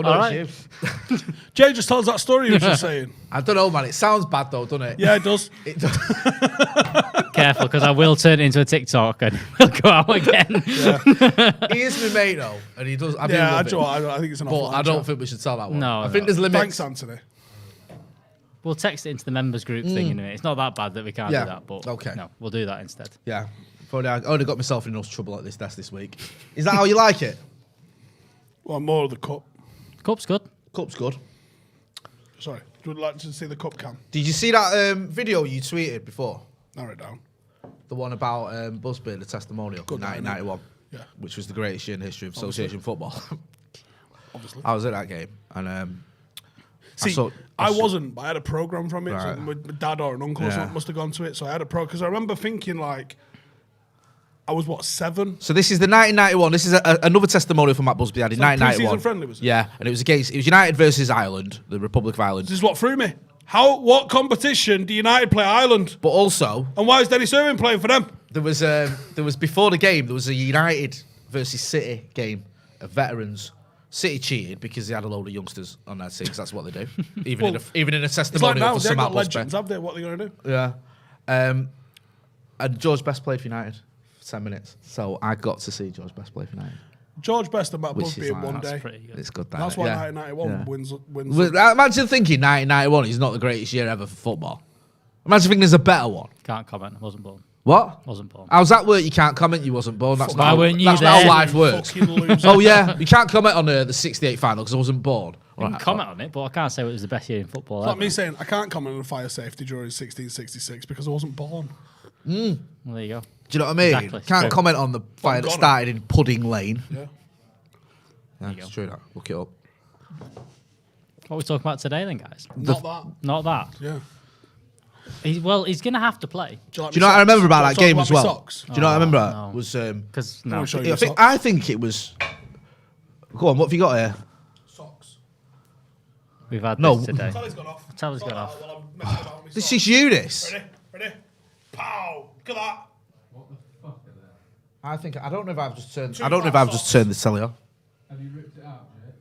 Oh, no, right. it's you. Jay, just tell us that story you were just saying. I don't know, man. It sounds bad, though, doesn't it? Yeah, it does. It does. Careful, because I will turn it into a TikTok and we'll go out again. He is my mate, though, and he does. I do Yeah, love it. I think it's an But offline I don't chat. think we should tell that one. No, I think there's limits. Thanks, Anthony. We'll text it into the members group thing in a minute. It's not that bad that we can't Yeah, do that, but okay. no, we'll do that instead. Yeah. I only got myself in enough trouble at this desk this week. Is that how you like it? Well, more of the cup. Cup's good. Cup's good. Sorry, would you like to see the cup cam? Did you see that video you tweeted before? Narrow it down. The one about Busby, the testimonial, Good in 1991, Yeah. which was the greatest year in the history of association football. Obviously. I was at that game, and See, I wasn't, but I had a program from it. Right. So my dad or an uncle or Yeah. something must have gone to it. So I had a pro because I remember thinking like, I was what, 7? So this is the 1991. This is another testimonial from Matt Busby had in like 1991. pre-season friendly, was it? Yeah, and it was United versus Ireland, the Republic of Ireland. This is what threw me. What competition do United play Ireland? But also, And why is Dennis Irwin playing for them? there was before the game, there was a United versus City game of veterans. City cheated because they had a load of youngsters on their team, 'cause that's what they do. Even in a It's like testimonial now, for they've some got Matt Busby. legends, have they? What are they going to do? Yeah. And George Best played for United for 10 minutes. So I got to see George Best play for United. George Best and Matt Which Busby is in like- one that's day. Pretty good. It's good. That's why yeah. 1991 wins. Well, imagine thinking 1991 is not the greatest year ever for football. Imagine thinking there's a better one. Can't comment. Wasn't born. What? Wasn't born. How's that work? You can't comment. You wasn't born. That's Why not. weren't you That's not there? how life works. Fucking loser. Oh yeah, you can't comment on the '68 final because I wasn't born. I can comment on it, but I can't say it was the best year in football. It's like ever. me saying I can't comment on fire safety during 1666 because I wasn't born. Well, there you go. Do you know what I mean? Exactly. Can't True. comment on the fire that gone. started in Pudding Lane. Yeah. Yeah, it's true. That. Look it up. What are we talking about today, then, guys? Not that. Not that. Yeah. He's going to have to play. Do you know what I remember about that game as well? Socks? Do you know what I remember? no. Was Because Let no, me show you I think it was. Go on. What have you got here? Socks. we've had No. this today. Tally's gone off. Tally's gone off. Well, I'm messing about with my This socks. is you. This. Ready? Pow! Look at that. I think I don't know if I've just turned. Two I don't know if black I've just socks. turned the telly off. Have you ripped it out, Jay?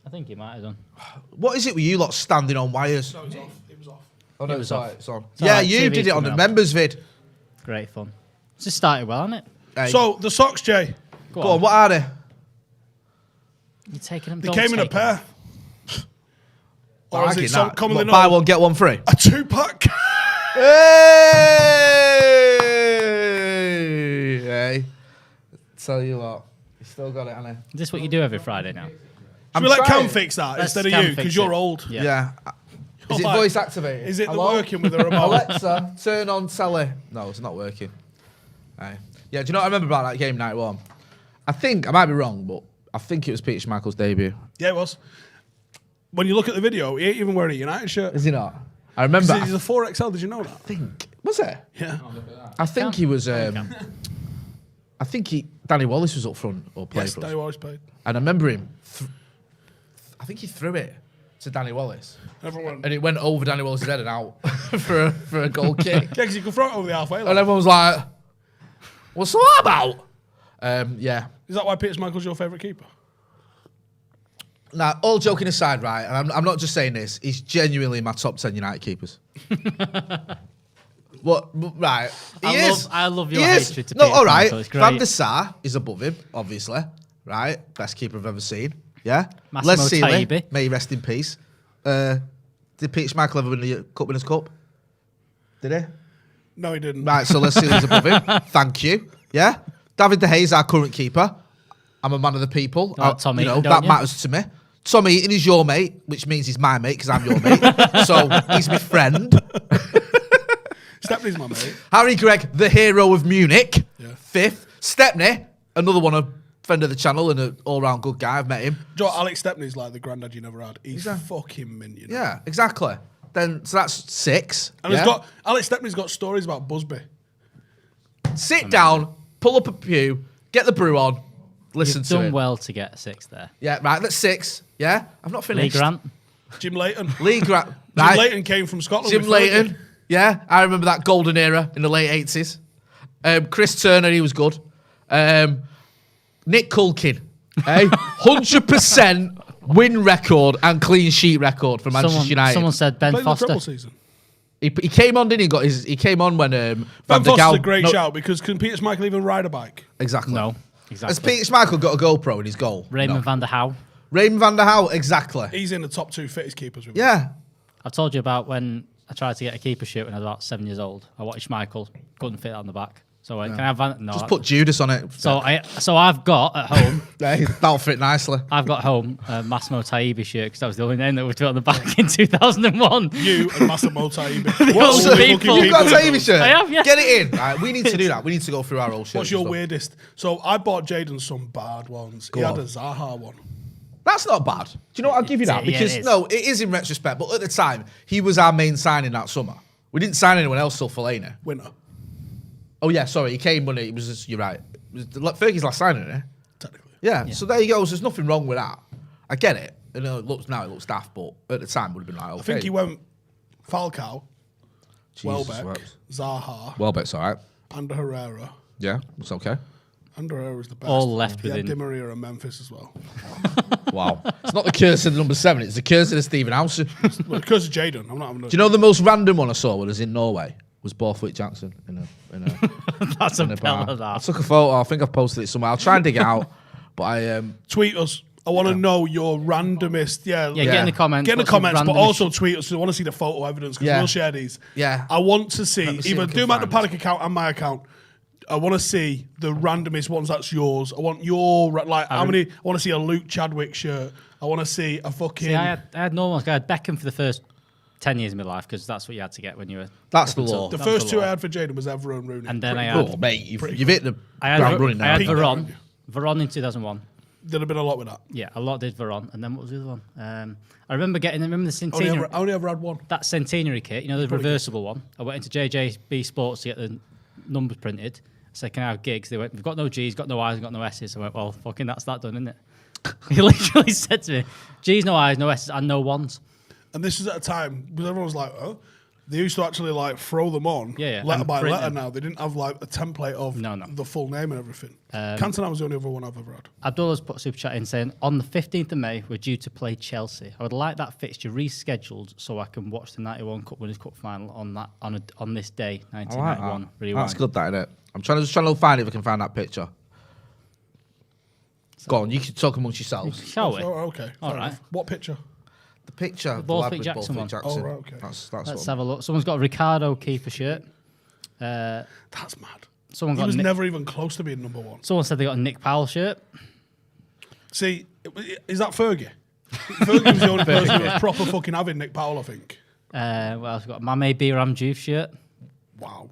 I think he might have done. What is it with you lot standing on wires? No, it's off. It was off. Oh no, It was it's off. alright. It's on. It's Yeah, alright, you TV's did it on the coming up. members vid. Great fun. It's just started well, hasn't it? Hey, So the socks, Jay, Go, go on. What are they? You're taking them. they don't came in a take them. pair. Or is Liking it so that. commonly What, buy known? one get one free. A 2-pack. Hey, hey. Tell you what, you still got it, Anna. Is this what you do every Friday now? Should we let trying. Cam fix that Let's instead of Cam you? fix Because it. you're old. Yeah. Yeah. Is it Like, voice activated? Is it Hello? working with the remote? Alexa, turn on telly. No, it's not working. Aye. Yeah, do you know what I remember about that game, night one? I think, I might be wrong, but I think it was Peter Schmeichel's debut. Yeah, it was. When you look at the video, he ain't even wearing a United shirt. Is he not? I remember. He's a 4XL, did you know that? I think. Was it? Yeah. I think he was. I think Danny Wallace was up front or played Yes, for Danny us. Wallace played. And I remember him. I think he threw it to Danny Wallace, Everyone. and it went over Danny Wallace's head and out for a goal kick. Yeah, because you can throw it over the halfway And line. everyone was like, "What's that about?" Yeah. Is that why Peter Schmeichel's your favourite keeper? Now, all joking aside, right, and I'm not just saying this, he's genuinely my top 10 United keepers. What? Right. I love your He is. hatred to No, Peter all right. Schmeichel, it's great. Van der Sar is above him, obviously. Right? Best keeper I've ever seen. Yeah? Massimo Les Sealy, Taibbi. may he rest in peace. Did Peter Schmeichel ever win the Cup Winners' Cup? Did he? No, he didn't. Right, so Les Sealy's above him. Thank you. Yeah? David De Gea's our current keeper. I'm a man of the people. Like Tom Eaton, don't that you? matters to me. Tom Eaton is your mate, which means he's my mate because I'm your mate. So he's my friend. Stepney's my mate. Harry Gregg, the hero of Munich, Yeah. 5th. Stepney, another one, a friend of the channel and an all-round good guy. I've met him. Do you know what? Alex Stepney's like the granddad you never had. He's Is that- fucking minion. Yeah, exactly. Then so that's 6. And yeah? he's got Alex Stepney's got stories about Busby. Sit down, pull up a pew, get the brew on, listen You've to done it. well to get 6 there. Yeah, right. That's 6. Yeah, I've not Lee finished. Grant. Jim Leighton. Lee Grant. Jim Right. Leighton came from Scotland. Jim with Fergie. Leighton. Yeah, I remember that golden era in the late 80s. Chris Turner, he was good. Nick Culkin. 100% win record and clean sheet record for Manchester United. Someone said Ben Played the treble Foster. season. He came on, didn't he? He came on when Ben Van der Foster's Gaal. a great shout because can Peter Schmeichel even ride a bike? Exactly. No, Has exactly. Peter Schmeichel got a GoPro in his goal? Raymond No. van der Houw. Raymond van der Houw, exactly. He's in the top 2 fittest keepers. With me. Yeah. I've told you about when I tried to get a keeper shirt when I was about 7 years old. I wanted Schmeichel, couldn't fit it on the back. So I can I have Van? No. Just put Judas on it. So I've got at home. Hey, that'll fit nicely. I've got home a Massimo Taibbi shirt because that was the only name that would fit on the back in 2001. You and Massimo Taibbi. What's What the fucking people? You've got a people- Tavy shirt. I have, yeah. Get it in. Right, we need to do that. We need to go through our old shirts. What's your and stuff. weirdest? So I bought Jaden some bad ones. He Go had on. a Zaha one. That's not bad. Do you know what? I'll give you that. Yeah, Because, it is. no, it is in retrospect. But at the time, he was our main signing that summer. We didn't sign anyone else till Fellaini. Winner, Oh, yeah, sorry. He came when it was just, you're right. It was Fergie's last signing, eh? technically. Yeah, so there you go. So there's nothing wrong with that. I get it. You know, it looks daft, but at the time would have been like, okay. I think he went Falcao, Jesus, Welbeck, right. Zaha, Welbeck's all right. and Herrera. Yeah, it's okay. And Herrera's the best. All left He had Di within. Maria and Memphis as well. Wow. It's not the curse of the number 7. It's the curse of the Stephen Howson. Do Well, because of Jaden, I'm not having a... you know the most random one I saw when I was in Norway? Was Borthwick Jackson in a That's a in a bar. bell of I that. took a photo. I think I've posted it somewhere. I'll try and dig it out. But I Tweet us. I want to know your randomest... Yeah, Yeah, get in the comments. Get in the what's your comments, but randomest also tweet us. I want to see the photo evidence because Yeah. we'll share these. Yeah. I want to see, Let me see either if I can do my the find Paddock account and my account. I want to see the randomest ones that's yours. I want your, like, how many... I want to see a Luke Chadwick shirt. I want to see a fucking... See, I had normal ones. I had Beckham for the first 10 years of my life because that's what you had to get when you were. That's the law. the that first was a two lot. I had for Jaden was Evra and Rooney. And then I Oh, had, mate, you've hit the I ground had, running I now. had Peak there, Veron. haven't Veron in 2001. There'd have been a lot with that. Yeah, a lot did Veron. And then what was the other one? I remember the Only centenary. ever had one. That centenary kit, you know, the reversible one. I went into JJB Sports to get the numbers printed. I said, can I have gigs? They went, we've got no G's, got no I's, and got no S's. I went, well, fucking that's that done, isn't it? He literally said to me, G's, no I's, no S's, and no ones. And this is at a time because everyone was like, oh, they used to actually like throw them on Yeah, letter and by print letter them. now. They didn't have like a template of No. the full name and everything. Cantona was the only other one I've ever had. Abdullah's put a super chat in saying, on the 15th of May, we're due to play Chelsea. I would like that fixture rescheduled so I can watch the 91 Cup Winners' Cup final on this day, 1991. Rewind. That's good, that, isn't it? I'm trying to find if I can find that picture. Go on, you can talk amongst yourselves. Shall we? Oh, okay. All fair right. enough. What picture? The picture. of the Borthwick lad with Jackson Borthwick one. Jackson. Oh, right, okay. That's Let's what. have a look. Someone's got a Ricardo keeper shirt. That's mad. Someone He got was Nick, never even close to being number one. Someone said they got a Nick Powell shirt. See, is that Fergie? Fergie was the only person who was proper fucking having Nick Powell, I think. What else we got? Mame Biram Juve shirt. Wow.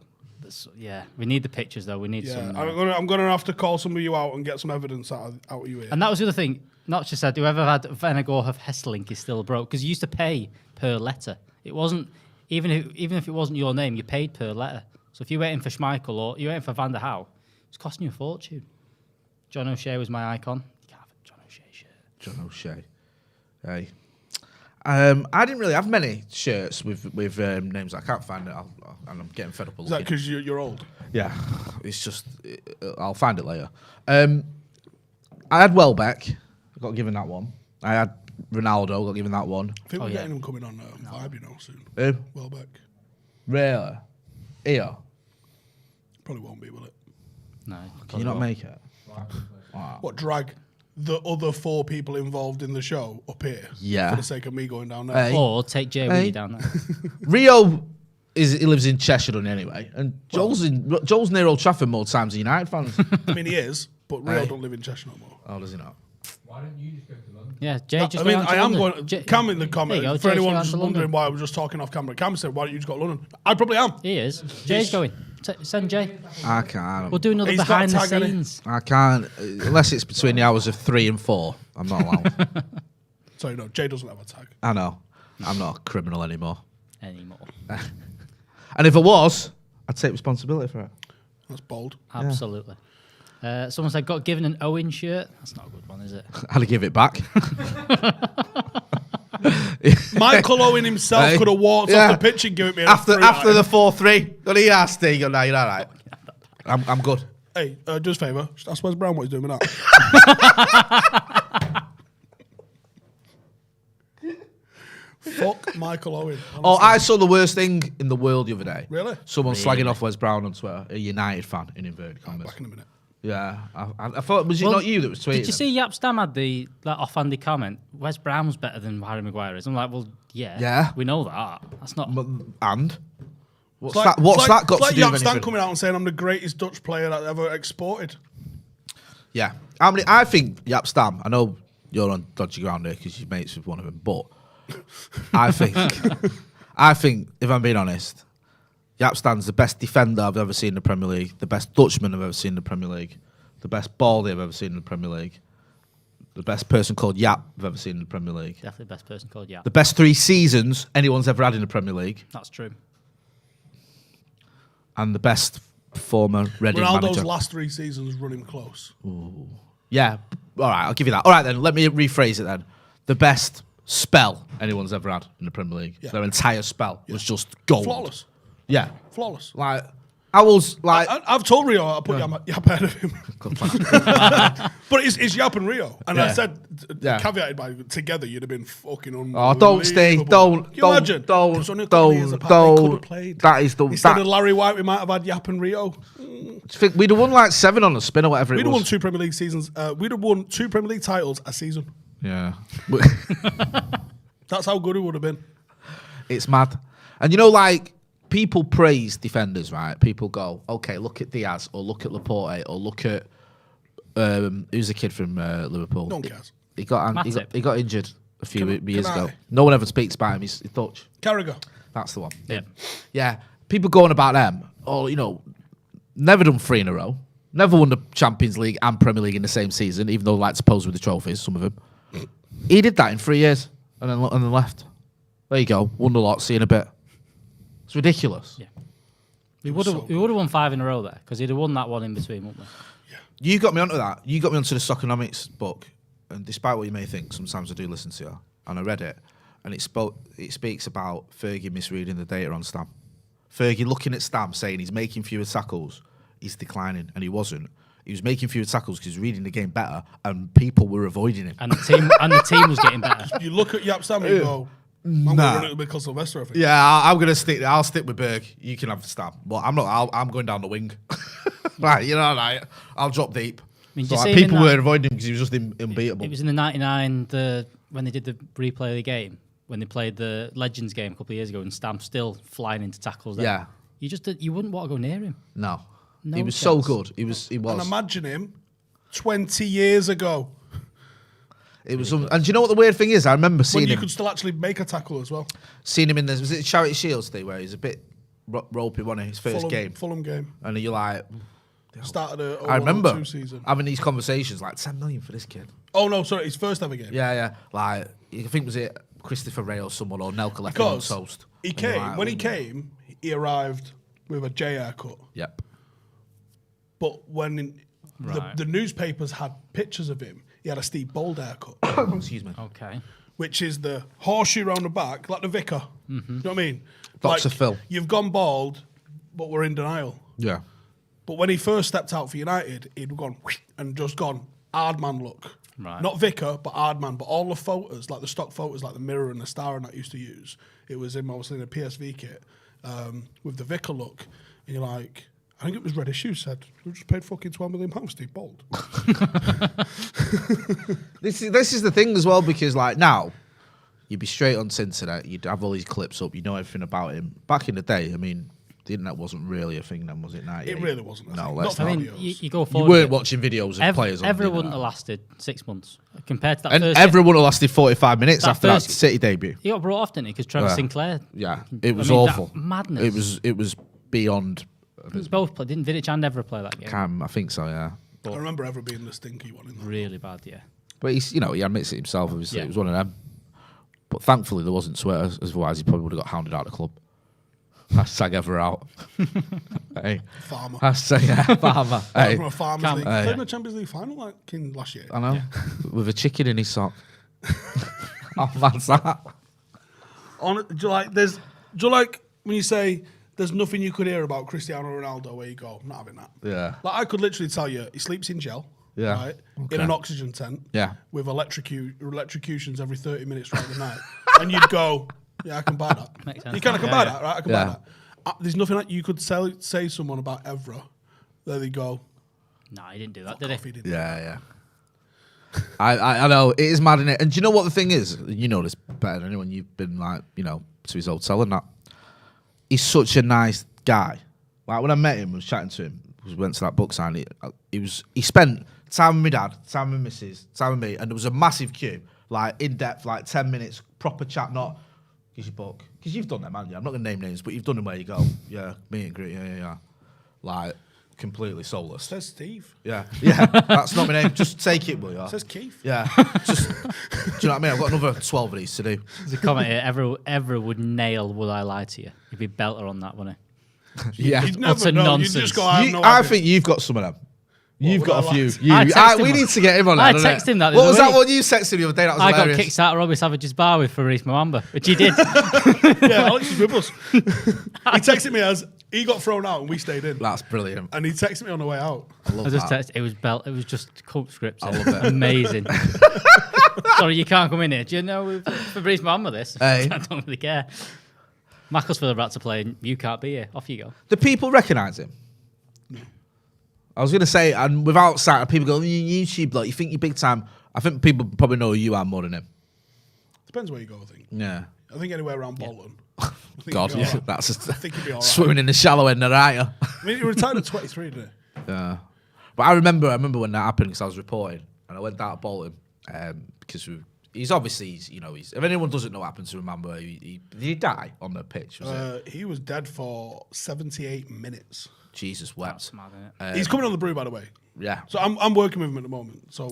Yeah, we need the pictures though. We need Yeah, some. I'm gonna have to call some of you out and get some evidence out of you here. And that was the other thing. Not just said whoever had Venegor of Hesselink is still broke because you used to pay per letter. It wasn't even if it wasn't your name, you paid per letter. So if you went in for Schmeichel or you went in for Van der Houw, it's costing you a fortune. John O'Shea was my icon. You can't have a John O'Shea shirt. John O'Shea. Hey. I didn't really have many shirts with names. I can't find it, and I'm getting fed up. Is that because you're old? Yeah, it's just I'll find it later. I had Welbeck. I got given that one. I had Ronaldo. Got given that one. I think we're yeah. getting him coming on Vibe, you know, soon. Who? Welbeck. Really? Here. Probably won't be, will it? No, Can you not make it? What, drag the other 4 people involved in the show up here? Yeah. For the sake of me going down there. Hey. Or take Jay with you down there. Rio he lives in Cheshire anyway, and Joel's near Old Trafford more times than United fans. I mean, he is, but Rio Hey. don't live in Cheshire no more. Oh, does he not? Why don't you just go to London? Yeah, Jay just. I mean, went on I to am London. going. Cam in the There you comment. go, For Jay's anyone going just to wondering London. why I was just talking off camera, Cam said, "Why don't you just go to London?" I probably am. He is. Jay's going. Send Jay. I can't. We'll do another He's got behind a the tag, hasn't he? scenes. I can't unless it's between the hours of 3 and 4. I'm not allowed. Sorry, no, Jay doesn't have a tag. I know. I'm not a criminal anymore. Anymore. And if I was, I'd take responsibility for it. That's bold. Absolutely. Someone said got given an Owen shirt. That's not a good one, is it? I'd give it back. Michael Owen himself Hey. could have walked Yeah. off the pitch and given me after the the 4-3, got a ass thing. You're all right. I'm good. Hey, do us a favour. Ask Wes Brown what he's doing with that. Fuck Michael Owen. Oh, honestly. I saw the worst thing in the world the other day. Really? Someone slagging off Wes Brown on Twitter, a United fan in inverted commas. Back in a minute. Yeah, I thought, was it not you that was tweeting? Did you see Yap Stam had that offhanded comment? Wes Brown's better than Harry Maguire is. I'm like, well, yeah, we know that. That's not. And what's It's like- that? What's it's that got it's to do like with Jan Stan anything? coming out and saying I'm the greatest Dutch player that ever exported. Yeah, I think Yap Stam. I know you're on dodgy ground here because you're mates with one of them, but I think, if I'm being honest, Yap Stam's the best defender I've ever seen in the Premier League, the best Dutchman I've ever seen in the Premier League, the best baldy I've ever seen in the Premier League, the best person called Yap I've ever seen in the Premier League, Definitely the best person called Yap. the best 3 seasons anyone's ever had in the Premier League, That's true. and the best former Reading Ronaldo's manager. last 3 seasons run him close. Yeah, all right, I'll give you that. All right, then, let me rephrase it then. The best spell anyone's ever had in the Premier League. Yeah. Their entire spell was just gold. Flawless. Yeah. Flawless. Like, I was like... I've told Rio I'll put Yap ahead of him. But it's Yap and Rio. And I Yeah. said, Yeah. caveated by together, you'd have been fucking Oh, don't stay, unbelievable. don't, Can you imagine? don't, It was only a couple of years apart, they could have don't. played. That is the... Instead of Larry White, we might have had Yap and Rio. We'd have won like 7 on the spin or whatever We'd it have won was. 2 Premier League seasons. We'd have won 2 Premier League titles a season. Yeah. That's how good it would have been. It's mad. And you know, like, people praise defenders, right? People go, okay, look at Diaz, or look at Laporte, or look at who's the kid from Liverpool? No one cares. He got Matip. injured a few years can ago. I? No one ever speaks about him. He's Dutch. Carragher. That's the one. Yeah. Yeah. People going about them. Oh, you know, never done 3 in a row. Never won the Champions League and Premier League in the same season, even though they like to pose with the trophies, some of them. He did that in 3 years and then left. There you go. Won a lot. See you in a bit. It's ridiculous. Yeah. We would have won 5 in a row there because he'd have won that one in between, wouldn't we? You got me onto that. You got me onto the Stockonomics book. And despite what you may think, sometimes I do listen to you. And I read it. And it speaks about Fergie misreading the data on Stam. Fergie looking at Stam saying he's making fewer tackles. He's declining. And he wasn't. He was making fewer tackles because he was reading the game better. And people were avoiding him. And the team was getting better. You look at Yap Stam and you go, I'm going to run it because Sylvester, I think. Yeah, I'm gonna stick. I'll stick with Berg. You can have Stam, but I'm not. I'm going down the wing. Right, you know, like I'll drop deep. mean, So, you like, see him in people that- were avoiding him because he was just unbeatable. It was in the '99 when they did the replay of the game when they played the Legends game a couple of years ago, and Stam still flying into tackles. There. Yeah. You wouldn't want to go near him. No, No he was so chance. good. He was. And imagine him 20 years ago. It was. And do you know what the weird thing is? I remember When seeing you him. could still actually make a tackle as well. Seeing him in this. Was it Charity Shields thing where he's a bit ropey, wasn't he? His first game, Fulham game. and you're like, Started a I remember 2 season. having these conversations like 10 million for this kid. Oh no, sorry, his first ever game. Yeah, yeah. Like I think was it Christopher Ray or someone or Nelka left him on Because toast. he And you're came like, when he "Ooh." came, he arrived with a J haircut. Yep. But when Right. the newspapers had pictures of him, he had a Steve Bold haircut, Excuse me. Okay. which is the horseshoe round the back, like the vicar. You know what I mean? Dr. Like, Phil. You've gone bald, but we're in denial. Yeah. But when he first stepped out for United, he'd gone and just gone hard man look. Right. Not vicar, but hard man. But all the photos, like the stock photos, like the mirror and the star and that used to use, it was him obviously in a PSV kit with the vicar look. And you're like, I think it was Reddish who said, we just paid fucking £12 million, Steve Bold. This is the thing as well, because like now, you'd be straight on internet, you'd have all these clips up, you know everything about him. Back in the day, I mean, the internet wasn't really a thing then, was it? 98? It really wasn't. No, thing. let's Not not. I mean, videos. you go You forward. weren't watching videos of players on the Everyone internet. have lasted 6 months compared to that And first. everyone would have lasted 45 minutes That after that first- City debut. He got brought off, didn't he? Because Trevor Yeah. Sinclair. Yeah, it was I mean, that awful. madness. It was beyond. It was both. Didn't Vidic and Evra play that game? Cam, I think so. Yeah, I remember ever being the stinky one in that. Really bad, yeah. but he admits it himself. Obviously, Yeah. it was one of them. But thankfully, there wasn't swear. Otherwise, he probably would have got hounded out of the club. Hashtag ever out. Hey, Farmer. hashtag farmer. Hey, From a Farmers Cam- League. Hey. Played in the Champions League final like in last year. I know, with a chicken in his sock. How bad's that? Do you like when you say there's nothing you could hear about Cristiano Ronaldo where you go, I'm not having that. Yeah. Like I could literally tell you he sleeps in gel. Yeah. Right? Okay. In an oxygen tent. Yeah. With electrocutions every 30 minutes throughout the night. and you'd go, yeah, I can buy that. Makes sense. You can buy that, right? I can buy Yeah. that. There's nothing like you could say someone about Evra. There they go. No, he didn't do that, Fuck did off, he? he didn't. Yeah. I know it is mad, innit? And do you know what the thing is? You know this better than anyone. You've been like, to his hotel and that. He's such a nice guy. Like when I met him, I was chatting to him. We went to that book signing. He spent time with my dad, time with missus, time with me, and there was a massive queue, like in depth, like 10 minutes, proper chat. Not here's your book, because you've done them, haven't you? I'm not gonna name names, but you've done them where you go, yeah, meet and greet, yeah. Like completely soulless. Says Steve. Yeah, that's not my name. Just take it, will you? Says Keith. Yeah, just do you know what I mean? I've got another 12 of these to do. There's a comment here. Ever would nail Would I Lie to You? He'd be belter on that, wouldn't Yeah, You'd never Utter know. nonsense. You'd just go, I have no I idea. think you've got some of them. You've would got I a few. like to- You, I texted we him. need to get him on. I that, innit? texted him that the What other was that week. one you texted the other day? That was I got hilarious. kicked out of Robbie Savage's bar with Fabrice Mwamba, which he did. Yeah, Alex was with us. He texted me as he got thrown out and we stayed in. That's brilliant. And he texted me on the way out. I love I just that. texted. It was just cult script. I love it. Amazing. Sorry, you can't come in here. Do you know Fabrice Mwamba this? Hey. I don't really care. Macclesfield are about to play and you can't be here. Off you go. Do people recognise him? No. I was going to say, and without sight, people go, YouTube, like, you think you're big time. I think people probably know who you are more than him. Depends where you go, I think. Yeah. I think anywhere around Bolton. I think God, he'd be all right. that's I think he'd be all right. swimming in the shallow end of right. I mean, he retired at 23, didn't he? Yeah. But I remember when that happened because I was reporting and I went down to Bolton because he's obviously, if anyone doesn't know what happened to remember, did he die on the pitch? Was it? He was dead for 78 minutes. Jesus wept. That's mad, isn't it? He's coming on the Brew, by the way. Yeah. So I'm working with him at the moment. So,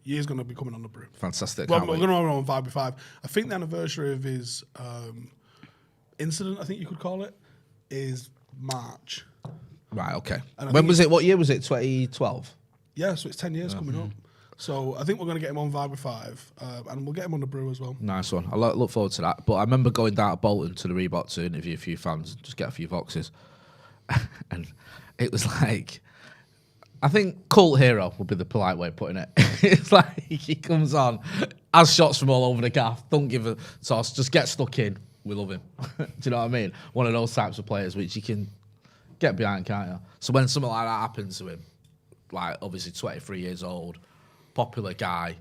he is going to be coming on the Brew. Fantastic. Well, Can't we're wait. going to on 5 by 5. I think the anniversary of his incident, I think you could call it, is March. Right, okay. And I When think was it? What year was it? 2012? Yeah, so it's 10 years coming up. So I think we're going to get him on 5 by 5, and we'll get him on the Brew as well. Nice one. I look forward to that. But I remember going down to Bolton to the Reebok to interview a few fans, just get a few boxes. And it was like, I think cult hero would be the polite way of putting it. It's like he comes on, has shots from all over the gaff, don't give a toss, just get stuck in. We love him. Do you know what I mean? One of those types of players which you can get behind, can't you? So when something like that happens to him, like obviously 23 years old, popular guy.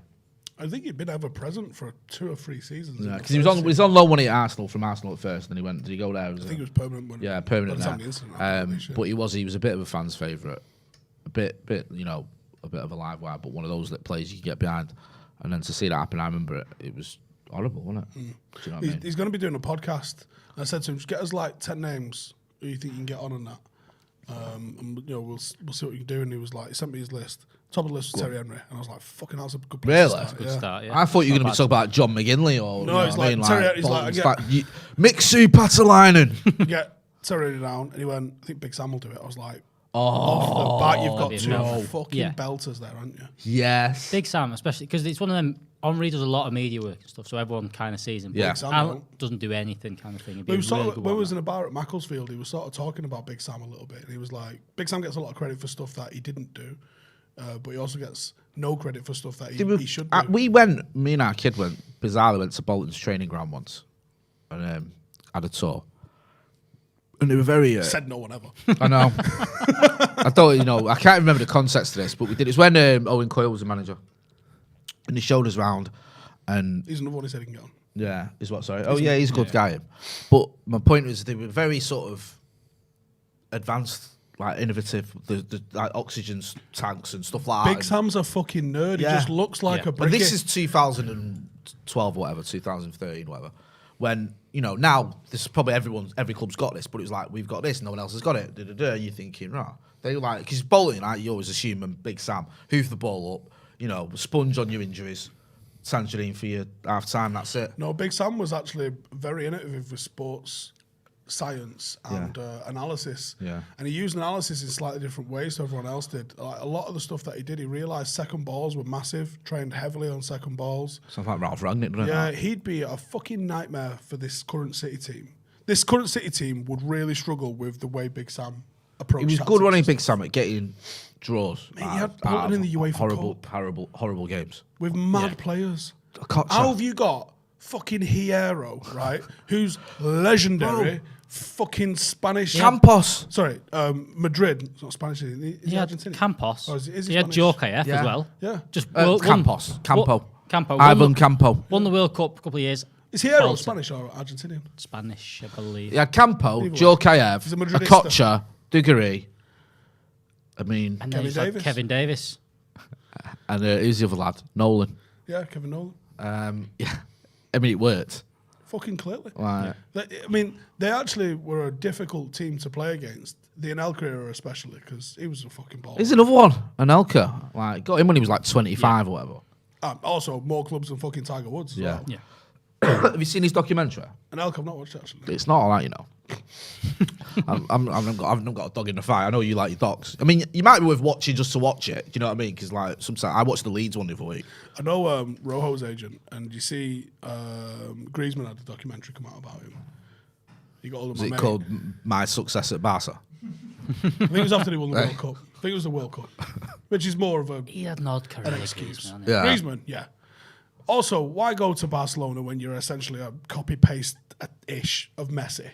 I think he'd been ever present for 2 or 3 seasons. Yeah, because he was on loan money at Arsenal from Arsenal at first, and then he went. Did he go there? I think it was permanent. When, Yeah, permanent by the time there. the incident happened, But he was a bit of a fan's favourite, a bit a bit of a live wire, but one of those that plays you can get behind. And then to see that happen, I remember it was horrible, wasn't it? Do you know what I mean? He's going to be doing a podcast. And I said to him, just get us like 10 names who you think you can get on that. And we'll see what you can do. And he was like, he sent me his list. Top of the list was Terry Henry, and I was like, "Fucking, that's a good place Really? to start." Good Yeah. start, yeah. I thought you were going to be Not talking about John McGinley or No, it's like Terry Henry's like, Mixu Patalainen. Get Terry Henry down, and he went, "I think Big Sam will do it." I was like, Oh, "Off the bat, you've got that'd be 2 enough. fucking Yeah. belters there, haven't you?" yes. Big Sam, especially because it's one of them. Henri does a lot of media work and stuff, so everyone kind of sees him. But Yeah. Big Sam Alan don't. doesn't do anything, kind of thing. He'd be We was really sort good of, when we on was that. in a bar at Macclesfield, he was sort of talking about Big Sam a little bit, and he was like, "Big Sam gets a lot of credit for stuff that he didn't do, but he also gets no credit for stuff that he should do." Me and our kid bizarrely went to Bolton's training ground once and had a tour. And they were very... Said no one ever. I know. I don't, I can't remember the context of this, but we did. It was when Owen Coyle was the manager. And he showed us round. And He's another one he said he can get on. yeah, is what, sorry? Oh, yeah, he's a good guy. Him. But my point was they were very sort of advanced, like innovative, the like oxygen tanks and stuff like that. Big Sam's a fucking nerd. Yeah. He just looks like Yeah. a But brick. this is 2012 or whatever, 2013, whatever. When, now this is probably every club's got this, but it was like, we've got this, no one else has got it. You're thinking, right. They like, because bowling, like, you always assume Big Sam, hoof the ball up, sponge on your injuries, tangerine for your half time, that's it. No, Big Sam was actually very innovative with sports science and analysis. Yeah. And he used analysis in slightly different ways to everyone else did. Like, a lot of the stuff that he did, he realised second balls were massive, trained heavily on second balls. Sounds like Ralph Rangnick, doesn't Yeah, it? he'd be a fucking nightmare for this current City team. This current City team would really struggle with the way Big Sam approached He was good running Big Sam at getting draws. Mate, he had Bolton in the UEFA horrible, Cup. horrible, horrible games. with mad players. Kocha. How have you got fucking Hierro, right? Who's legendary, fucking Spanish. Campos. Sorry, Madrid. It's not Spanish. Is he He had Argentinian? Campos. Or is he He had Spanish? Djorkaeff Yeah. as well. Yeah. Just Campos. Campo. Campo. Ivan Campo. Won the World Cup a couple of years. Is Hierro Bolton. Spanish or Argentinian? Spanish, I believe. Yeah, Campo, Either way. Djorkaeff, He's a Madridista. Akocha, Dugarry. I mean, And then Kevin he's like Davis. Kevin Davis. and who's the other lad? Nolan. Yeah, Kevin Nolan. Yeah, I mean, it worked. Fucking clearly. Like, I mean, they actually were a difficult team to play against. The Anelka era especially, because he was a fucking ball. Here's another one, Anelka. Like, got him when he was like 25 or whatever. Also, more clubs than fucking Tiger Woods. As Yeah. well. Yeah. Have you seen his documentary? Anelka I've not watched actually. It's not all right, you know. I've not got a dog in the fight. I know you like your dogs. I mean, you might be worth watching just to watch it. Do you know what I mean? Because like sometimes I watched the Leeds one the other week. I know Rojo's agent, and you see Griezmann had a documentary come out about him. He got all of Is my it mate. called My Success at Barca? I think it was after he won the World Cup. I think it was the World Cup, which is more of a He had an odd career. an excuse. Griezmann, Yeah. Griezmann, yeah. Also, why go to Barcelona when you're essentially a copy-paste-ish of Messi?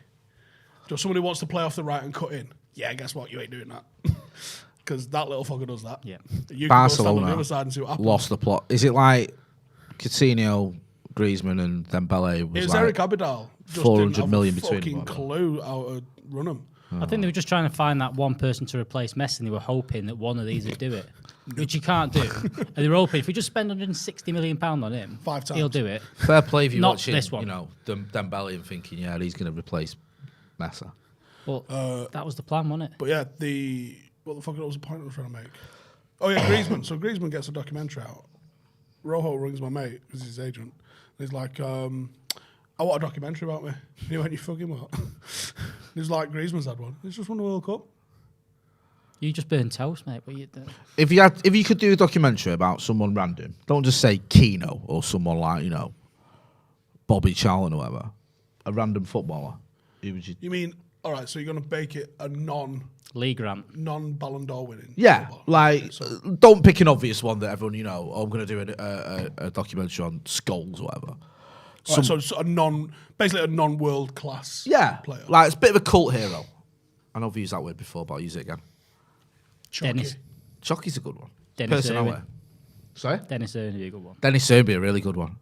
Just someone who wants to play off the right and cut in. Yeah, guess what? You ain't doing that. Because that little fucker does that. Yeah. You can go stand on the Barcelona other side and see what happens. lost the plot. Is it like Coutinho, Griezmann, and Dembele It was was like Eric Abidal. Just 400 didn't have million a between fucking them, clue how to run them. I think they were just trying to find that one person to replace Messi, and they were hoping that one of these would do it, which you can't do. And they were hoping if we just spend 160 million pound on him, 5 times. he'll do it. fair play if you're Not watching, this one. you know, Dembele and thinking, yeah, he's going to replace Messi. But that was the plan, wasn't it? But yeah, what the fuck was the point I was trying to make? Oh yeah, Griezmann. So Griezmann gets a documentary out. Rojo rings my mate, who's his agent. And he's like, I want a documentary about me. And he went, you fucking what? And he's like, Griezmann's had one. He's just won the World Cup. You just burned toast, mate. But If you could do a documentary about someone random, don't just say Keno or someone like, you know, Bobby Charlton or whatever. A random footballer. Who would you? You mean, all right, so you're going to bake it a Lee Grant. non-Ballon d'Or winning Yeah, footballer. like Okay, so don't pick an obvious one that everyone you know. Oh, I'm going to do a documentary on skulls or whatever. all right, so it's basically a non-world class Yeah, player. like it's a bit of a cult hero. I know I've used that word before, but I'll use it again. Chucky. Dennis. Chucky's a good one. Dennis Personality. Irwin. Sorry, Dennis Irwin would be a good one. Dennis Irwin be a really good one.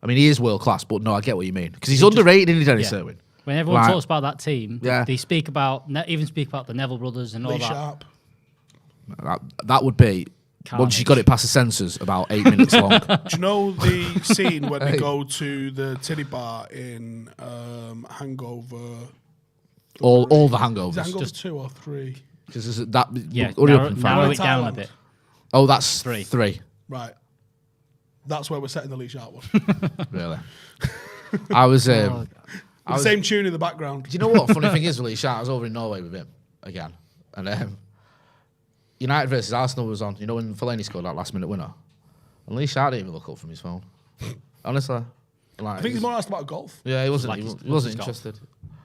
I mean, he is world class, but no, I get what you mean because he's underrated, isn't he, Dennis Yeah. Irwin? When everyone Like- talks about that team, Yeah. they speak about even speak about the Neville brothers and all Lee that. Sharp. That would be once you got it past the censors, about 8 minutes long. Do you know the scene when they go to the titty bar in Hangover? all the Is it hangovers. Hangover Just 2 or 3? because that. Yeah, hurry up narrow, and find narrow it. it down a Thailand. bit. Oh, that's Three. three. Right. That's where we're setting the Lee Sharp one. Really. I was. Oh, The same tune in the background. Do you know what? Funny thing is, Lee Sharp, I was over in Norway with him again, and United versus Arsenal was on. You know when Fellaini scored that last minute winner, and Lee Sharp didn't even look up from his phone. Honestly, like, I think he's more asked about golf. Yeah, he wasn't. Like he his- wasn't loves his golf. interested.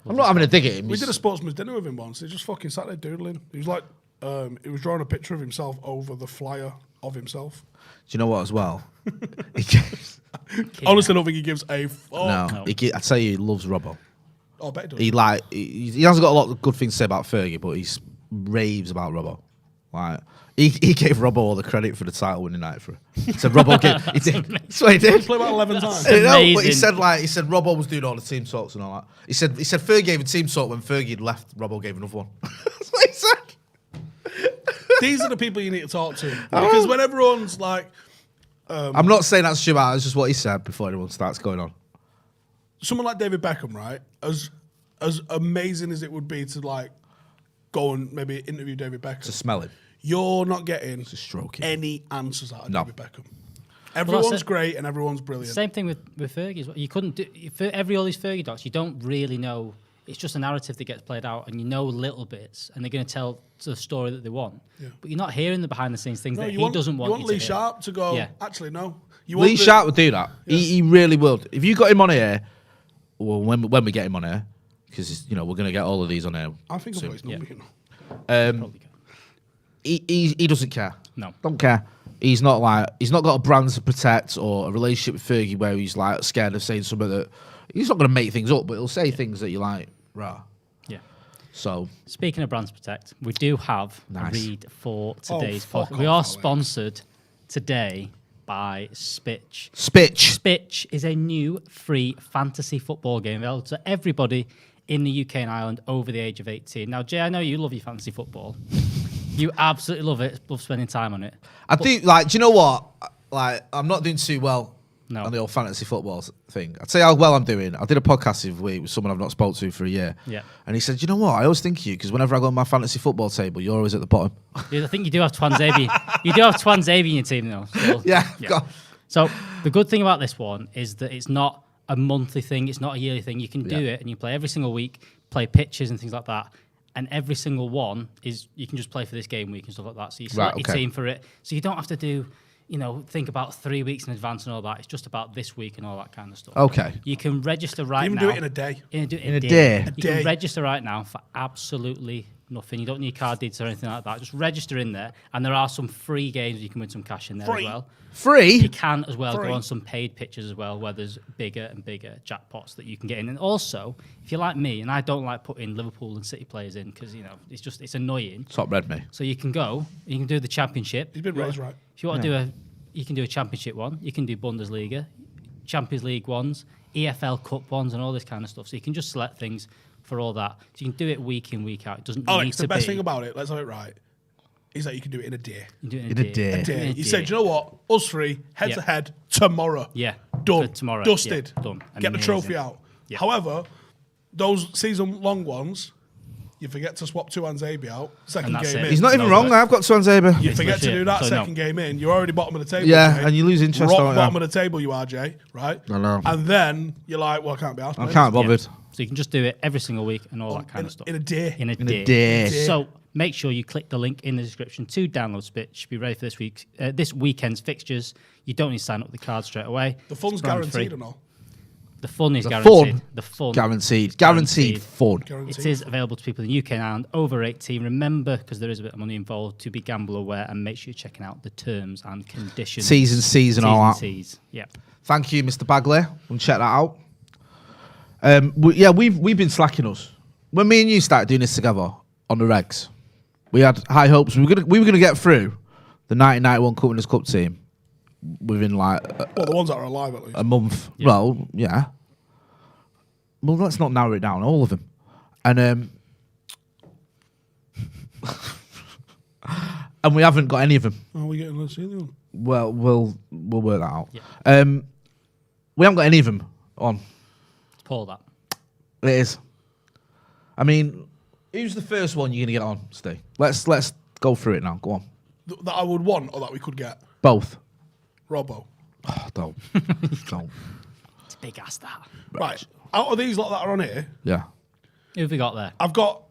I'm not having a dig at him. We He's- did a sportsman's dinner with him once. He just fucking sat there doodling. He was like, he was drawing a picture of himself over the flyer of himself. Do you know what? As well, he gives, Honestly, I don't think he gives a fuck. no. I tell you, he loves Robbo. Oh, I bet he does. He hasn't got a lot of good things to say about Fergie, but he raves about Robbo. Like he gave Robbo all the credit for the title winning night for. He said Robbo gave. He did. That's what he did. He played about 11 times. I know, but he amazing. said Robbo was doing all the team talks and all that. He said Fergie gave a team talk when Fergie had left. Robbo gave another one. That's what he said. These are the people you need to talk to. Because when everyone's like, I'm not saying that's true. It's just what he said before anyone starts going on. someone like David Beckham, right? As amazing as it would be to like go and maybe interview David Beckham, To smell him. you're not getting stroke him. any answers out of No. David Beckham. Everyone's it. great and everyone's brilliant. Same thing with Fergie as well. You couldn't do for all these Fergie docs. You don't really know. It's just a narrative that gets played out, and you know little bits, and they're going to tell the story that they want. Yeah. But you're not hearing the behind the scenes things No, that you he want, doesn't want. You want Lee to hear. Sharp to go, Yeah. actually, no. You Lee want the- Sharp would do that. He really would. If you got him on here, well, when we get him on here, because we're going to get all of these on here. I think I've soon. got his number, you know. Probably can. He doesn't care. No. Don't care. He's not got a brand to protect or a relationship with Fergie where he's like scared of saying something that he's not going to make things up, but he'll say things that you like, rah. Yeah. So speaking of brands protect, we do have a read for today's podcast. We are sponsored today by SPITCH. SPITCH is a new free fantasy football game available to everybody in the UK and Ireland over the age of 18. Now, Jay, I know you love your fantasy football. You absolutely love it. Love spending time on it. Do you know what? Like, I'm not doing too well on the old fantasy football thing. I'd say how well I'm doing. I did a podcast the other week with someone I've not spoke to for a year. Yeah. And he said, you know what? I always think of you because whenever I go on my fantasy football table, you're always at the bottom. Yeah, I think you do have Twan you do have Twan Xavier in your team, though. So, yeah. So the good thing about this one is that it's not a monthly thing. It's not a yearly thing. You can do it and you play every single week, play pitches and things like that. And every single one is you can just play for this game week and stuff like that. So you select your team for it. So you don't have to do, think about 3 weeks in advance and all that. It's just about this week and all that kind of stuff. Okay. You can register right now. You can do it in a day. In a day. You can register right now for absolutely nothing. You don't need card details or anything like that. Just register in there. And there are some free games you can win some cash in there as well. Free? You can as well go on some paid pitches as well, where there's bigger and bigger jackpots that you can get in. And also, if you're like me, and I don't like putting Liverpool and City players in because it's annoying. Top red me. So you can do the Championship. He's been raised right. If you want to you can do a Championship one. You can do Bundesliga, Champions League ones, EFL Cup ones, and all this kind of stuff. So you can just select things for all that. So you can do it week in, week out. It doesn't need to the best be. thing about it, let's have it right, is that you can do it in a day. You can do it in a day. You said, you know what? Us three, head to head, tomorrow. Yeah. Done. For tomorrow. Dusted. Yeah, done. Get the trophy out. Yeah. However, those season-long ones, you forget to swap Twan Xavier out, second game in. He's not even wrong. I've got Twan Xavier. You forget to do that second game in. You're already bottom of the table. Yeah, Jay. and you lose interest on it. Bottom of the table, you are, Jay, right? I know. And then you're like, well, I can't be asked. I can't bothered. So you can just do it every single week and all that kind of stuff. In a day. In a day. So make sure you click the link in the description to download SPITCH. Be ready for this weekend's fixtures. You don't need to sign up with the card straight away. The fun's guaranteed and all. The fun is guaranteed. The fun. Guaranteed fun. It is available to people in the UK and Ireland over 18. Remember, because there is a bit of money involved, to be gamble aware and make sure you're checking out the terms and conditions. T's and C's and all that. Yep. Thank you, Mr. Bagley. We'll check that out. We've been slacking us. When me and you started doing this together on the regs, we had high hopes. We were gonna get through the 1991 Cup Winners' Cup team within like the ones that are alive at least a month. Yeah. Well, yeah. Well, let's not narrow it down. All of them, and and we haven't got any of them. Are we getting let's see the one? Well, we'll work that out. Yeah. We haven't got any of them on. Paul, that. It is. I mean, who's the first one you're gonna get on, Steve? Let's go through it now. Go on. That I would want or that we could get? Both. Robbo. Oh, don't. It's a big ass, that. Right. Out of these lot that are on here, Yeah. Who have we got there? I've got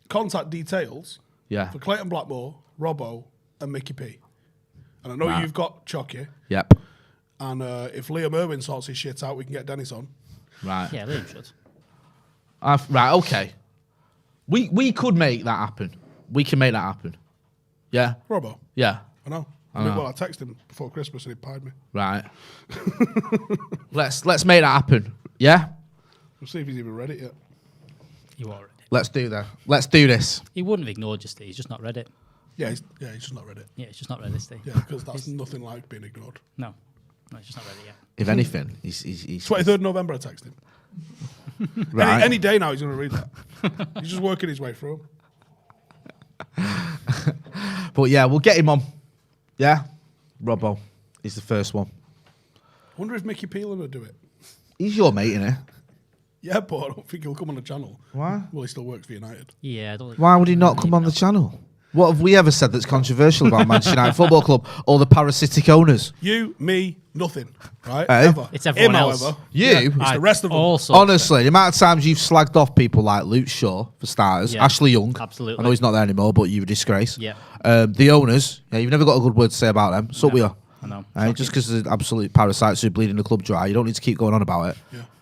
contact details Yeah. for Clayton Blackmore, Robbo, and Mickey P. And I know you've got Chucky. Yep. And if Liam Irwin sorts his shit out, we can get Dennis on. Right. Yeah, Liam should. Right. Okay. We could make that happen. We can make that happen. Yeah. Robbo. Yeah. I know. I know. Well, I texted him before Christmas and he pied me. Right. Let's make that happen. Yeah. We'll see if he's even read it yet. You already. Let's do that. Let's do this. He wouldn't have ignored you, Steve. He's just not read it. Yeah, he's just not read it. Yeah, it's just not read it, Steve. Yeah, because that's nothing like being ignored. No, he's just not read it yet. If anything, he's 23rd November I texted him. right. Any day now he's going to read that. He's just working his way through. But yeah, we'll get him on. Yeah. Robbo. He's the first one. Wonder if Mickey Peelan would do it. He's your mate, innit? Yeah, but I don't think he'll come on the channel. Why? Well, he still works for United. Yeah, I don't think Why would he not come on the channel? What have we ever said that's controversial about Manchester United Football Club or the parasitic owners? You, me, nothing. Right? Hey? Ever. It's everyone Him, else. however. You? Yeah, it's the rest of them. Also, Honestly, the amount of times you've slagged off people like Luke Shaw, for starters, Yeah, Ashley Young. absolutely. I know he's not there anymore, but you're a disgrace. Yeah. The owners, you've never got a good word to say about them. So we are. I know. Just because they're absolute parasites who are bleeding the club dry, you don't need to keep going on about it.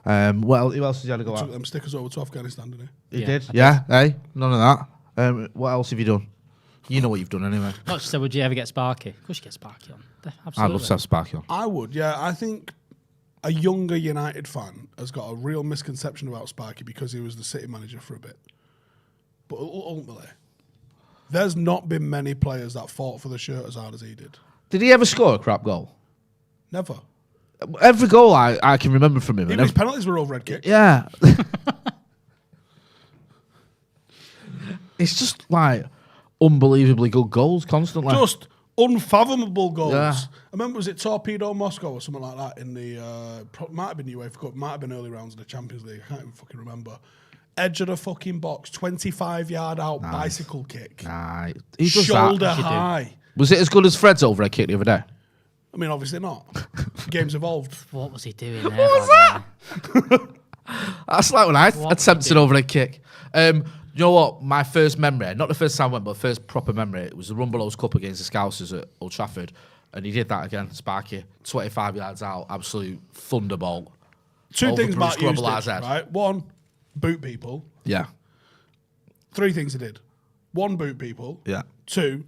Yeah. Who else did you have to go Took out? them stickers over to Afghanistan, didn't he? You Yeah, did? I Yeah? Hey? None of that. What else have you done? You know what you've done anyway. Not just said, would you ever get Sparky? Of course you get Sparky on. Absolutely. I'd love to have Sparky on. I would, yeah. I think a younger United fan has got a real misconception about Sparky because he was the City manager for a bit. But ultimately, there's not been many players that fought for the shirt as hard as he did. Did he ever score a crap goal? Never. Every goal I can remember from him. Even his penalties were overhead kicks. Yeah. It's just like unbelievably good goals constantly. Just unfathomable goals. Yeah. I remember, was it Torpedo Moscow or something like that in the, might have been UEFA Cup, might have been early rounds of the Champions League, I can't even fucking remember. Edge of the fucking box, 25-yard out, bicycle kick. Nah, he does Shoulder that. high. Was it as good as Fred's overhead kick the other day? I mean, obviously not. Game's evolved. What was he doing there? What was that? That's like when I attempted over a kick. You know what? My first memory, not the first time I went, but first proper memory, it was the Rumbelows Cup against the Scousers at Old Trafford. And he did that again, Sparky. 25 yards out, absolute thunderbolt. Two Over things Bruce about Houston, Grobbelaar's head. right? One, boot people. Yeah. 3 things he did. 1, boot people. Yeah. 2,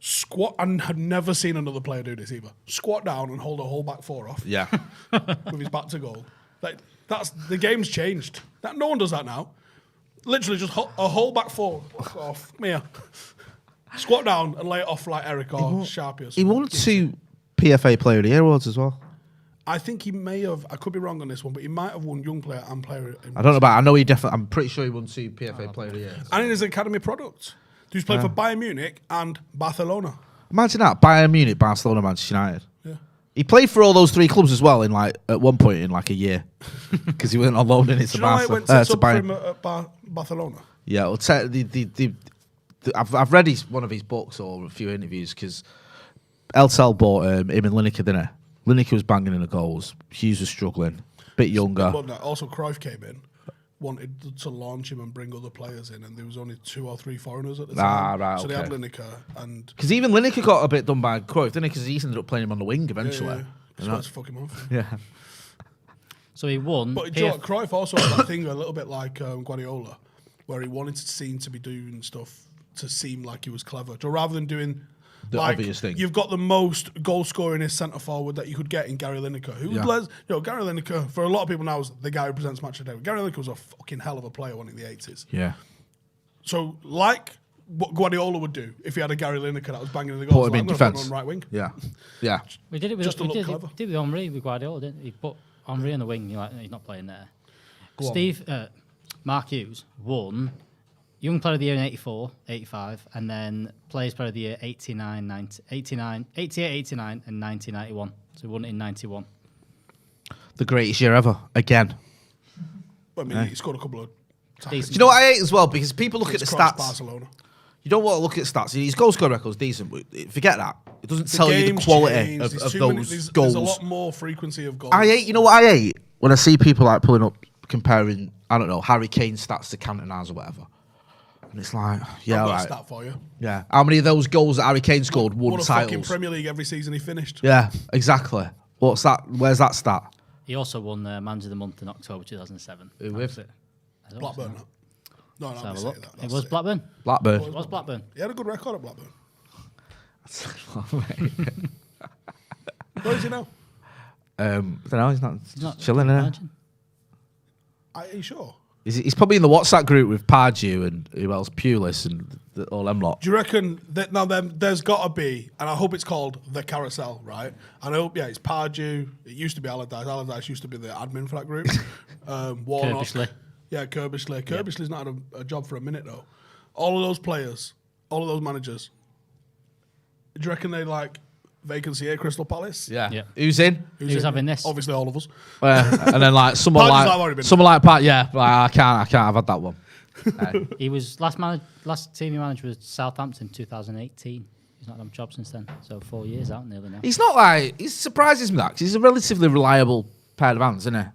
squat, and had never seen another player do this either. Squat down and hold a whole back 4 off Yeah. with his back to goal. That's the game's changed. No one does that now. Literally just a whole back 4 off. Come here. Squat down and lay it off like Eric or Sharpie or something. He won 2 PFA Player of the Year awards as well. I think he may have. I could be wrong on this one, but he might have won Young Player and Player. I don't know about. I know he definitely. I'm pretty sure he won 2 PFA Player of the Year. And in his academy product, he's played for Bayern Munich and Barcelona. Imagine that: Bayern Munich, Barcelona, Manchester United. Yeah. He played for all those 3 clubs as well in like at one point in like a year because he went on loan in it to Do you know why it Barcelona. went tits To up for Bayern. him at Barcelona? Yeah, well, I've read one of his books or a few interviews because LTL bought him and Lineker, didn't he? Lineker was banging in the goals. Hughes was struggling, bit younger. But also, Cruyff came in, wanted to launch him and bring other players in, and there was only 2 or 3 foreigners at the time. Right, so they had okay. Lineker and Because even Lineker got a bit done by Cruyff, didn't he? Because he ended up playing him on the wing eventually. yeah. You know? Let's fuck him off. Yeah. So he won. But do you know what, Cruyff also had that thing a little bit like Guardiola, where he wanted to seem to be doing stuff to seem like he was clever. So rather than doing The obvious thing. You've got the most goal scoringest centre forward that you could get in Gary Lineker. Gary Lineker, for a lot of people now, is the guy who presents Match of the Day. Gary Lineker was a fucking hell of a player in the 80s. Yeah. So, like what Guardiola would do if he had a Gary Lineker that was banging in the goals, Put him in I'm gonna defence. on right wing. Yeah. Yeah. We did it with Just to look clever. we did it with Henry with Guardiola, didn't he? He put Henry on the wing. You're like, no, he's not playing there. Go on. Mark Hughes won Young Player of the Year in 84, 85, and then Players Player of the Year 89, 90, 89, 88, 89, and 1991. So he won it in 91. The greatest year ever. Again. I mean, he scored a couple of tackles. Do you know what I hate as well? Because people look at the Across stats. Barcelona. You don't want to look at stats. His goal score record's decent, but forget that. It doesn't The tell you the game's quality changed. of There's too those many- there's goals. a lot more frequency of goals. I hate. You know what I hate? When I see people like pulling up, comparing, I don't know, Harry Kane stats to Cantona's or whatever. And it's like, yeah, I've all got a right. stat for you. Yeah. How many of those goals that Harry Kane scored won Won a fucking titles? Premier League every season he finished. Yeah, exactly. What's that? Where's that stat? He also won Manager of the Month in October 2007. Who That with? was it. I don't Blackburn. know. No, Let's no, have a say look. that. It That's was Blackburn. Blackburn. It was Blackburn. He had a good record at Blackburn. Where is he now? I don't know. He's not not chilling there. Imagine. Are you sure? He's probably in the WhatsApp group with Pardew and who else? Pulis and all them lot. Do you reckon that now there's got to be, and I hope it's called the Carousel, right? And I hope, it's Pardew. It used to be Allardyce. Allardyce used to be the admin for that group. Warnock. Kirbishley. Yeah, Kirbishley. Kirbishley's not had a job for a minute, though. All of those players, all of those managers, do you reckon they vacancy at Crystal Palace? Yeah. Yeah. Who's in? Who's having this? Obviously, all of us. And then like someone Pardews have already been like Pat. Yeah, I can't have had that one. He was last team he managed was Southampton 2018. He's not done a job since then. So 4 years out nearly now. He's not like he surprises me that 'cause he's a relatively reliable pair of hands, isn't he?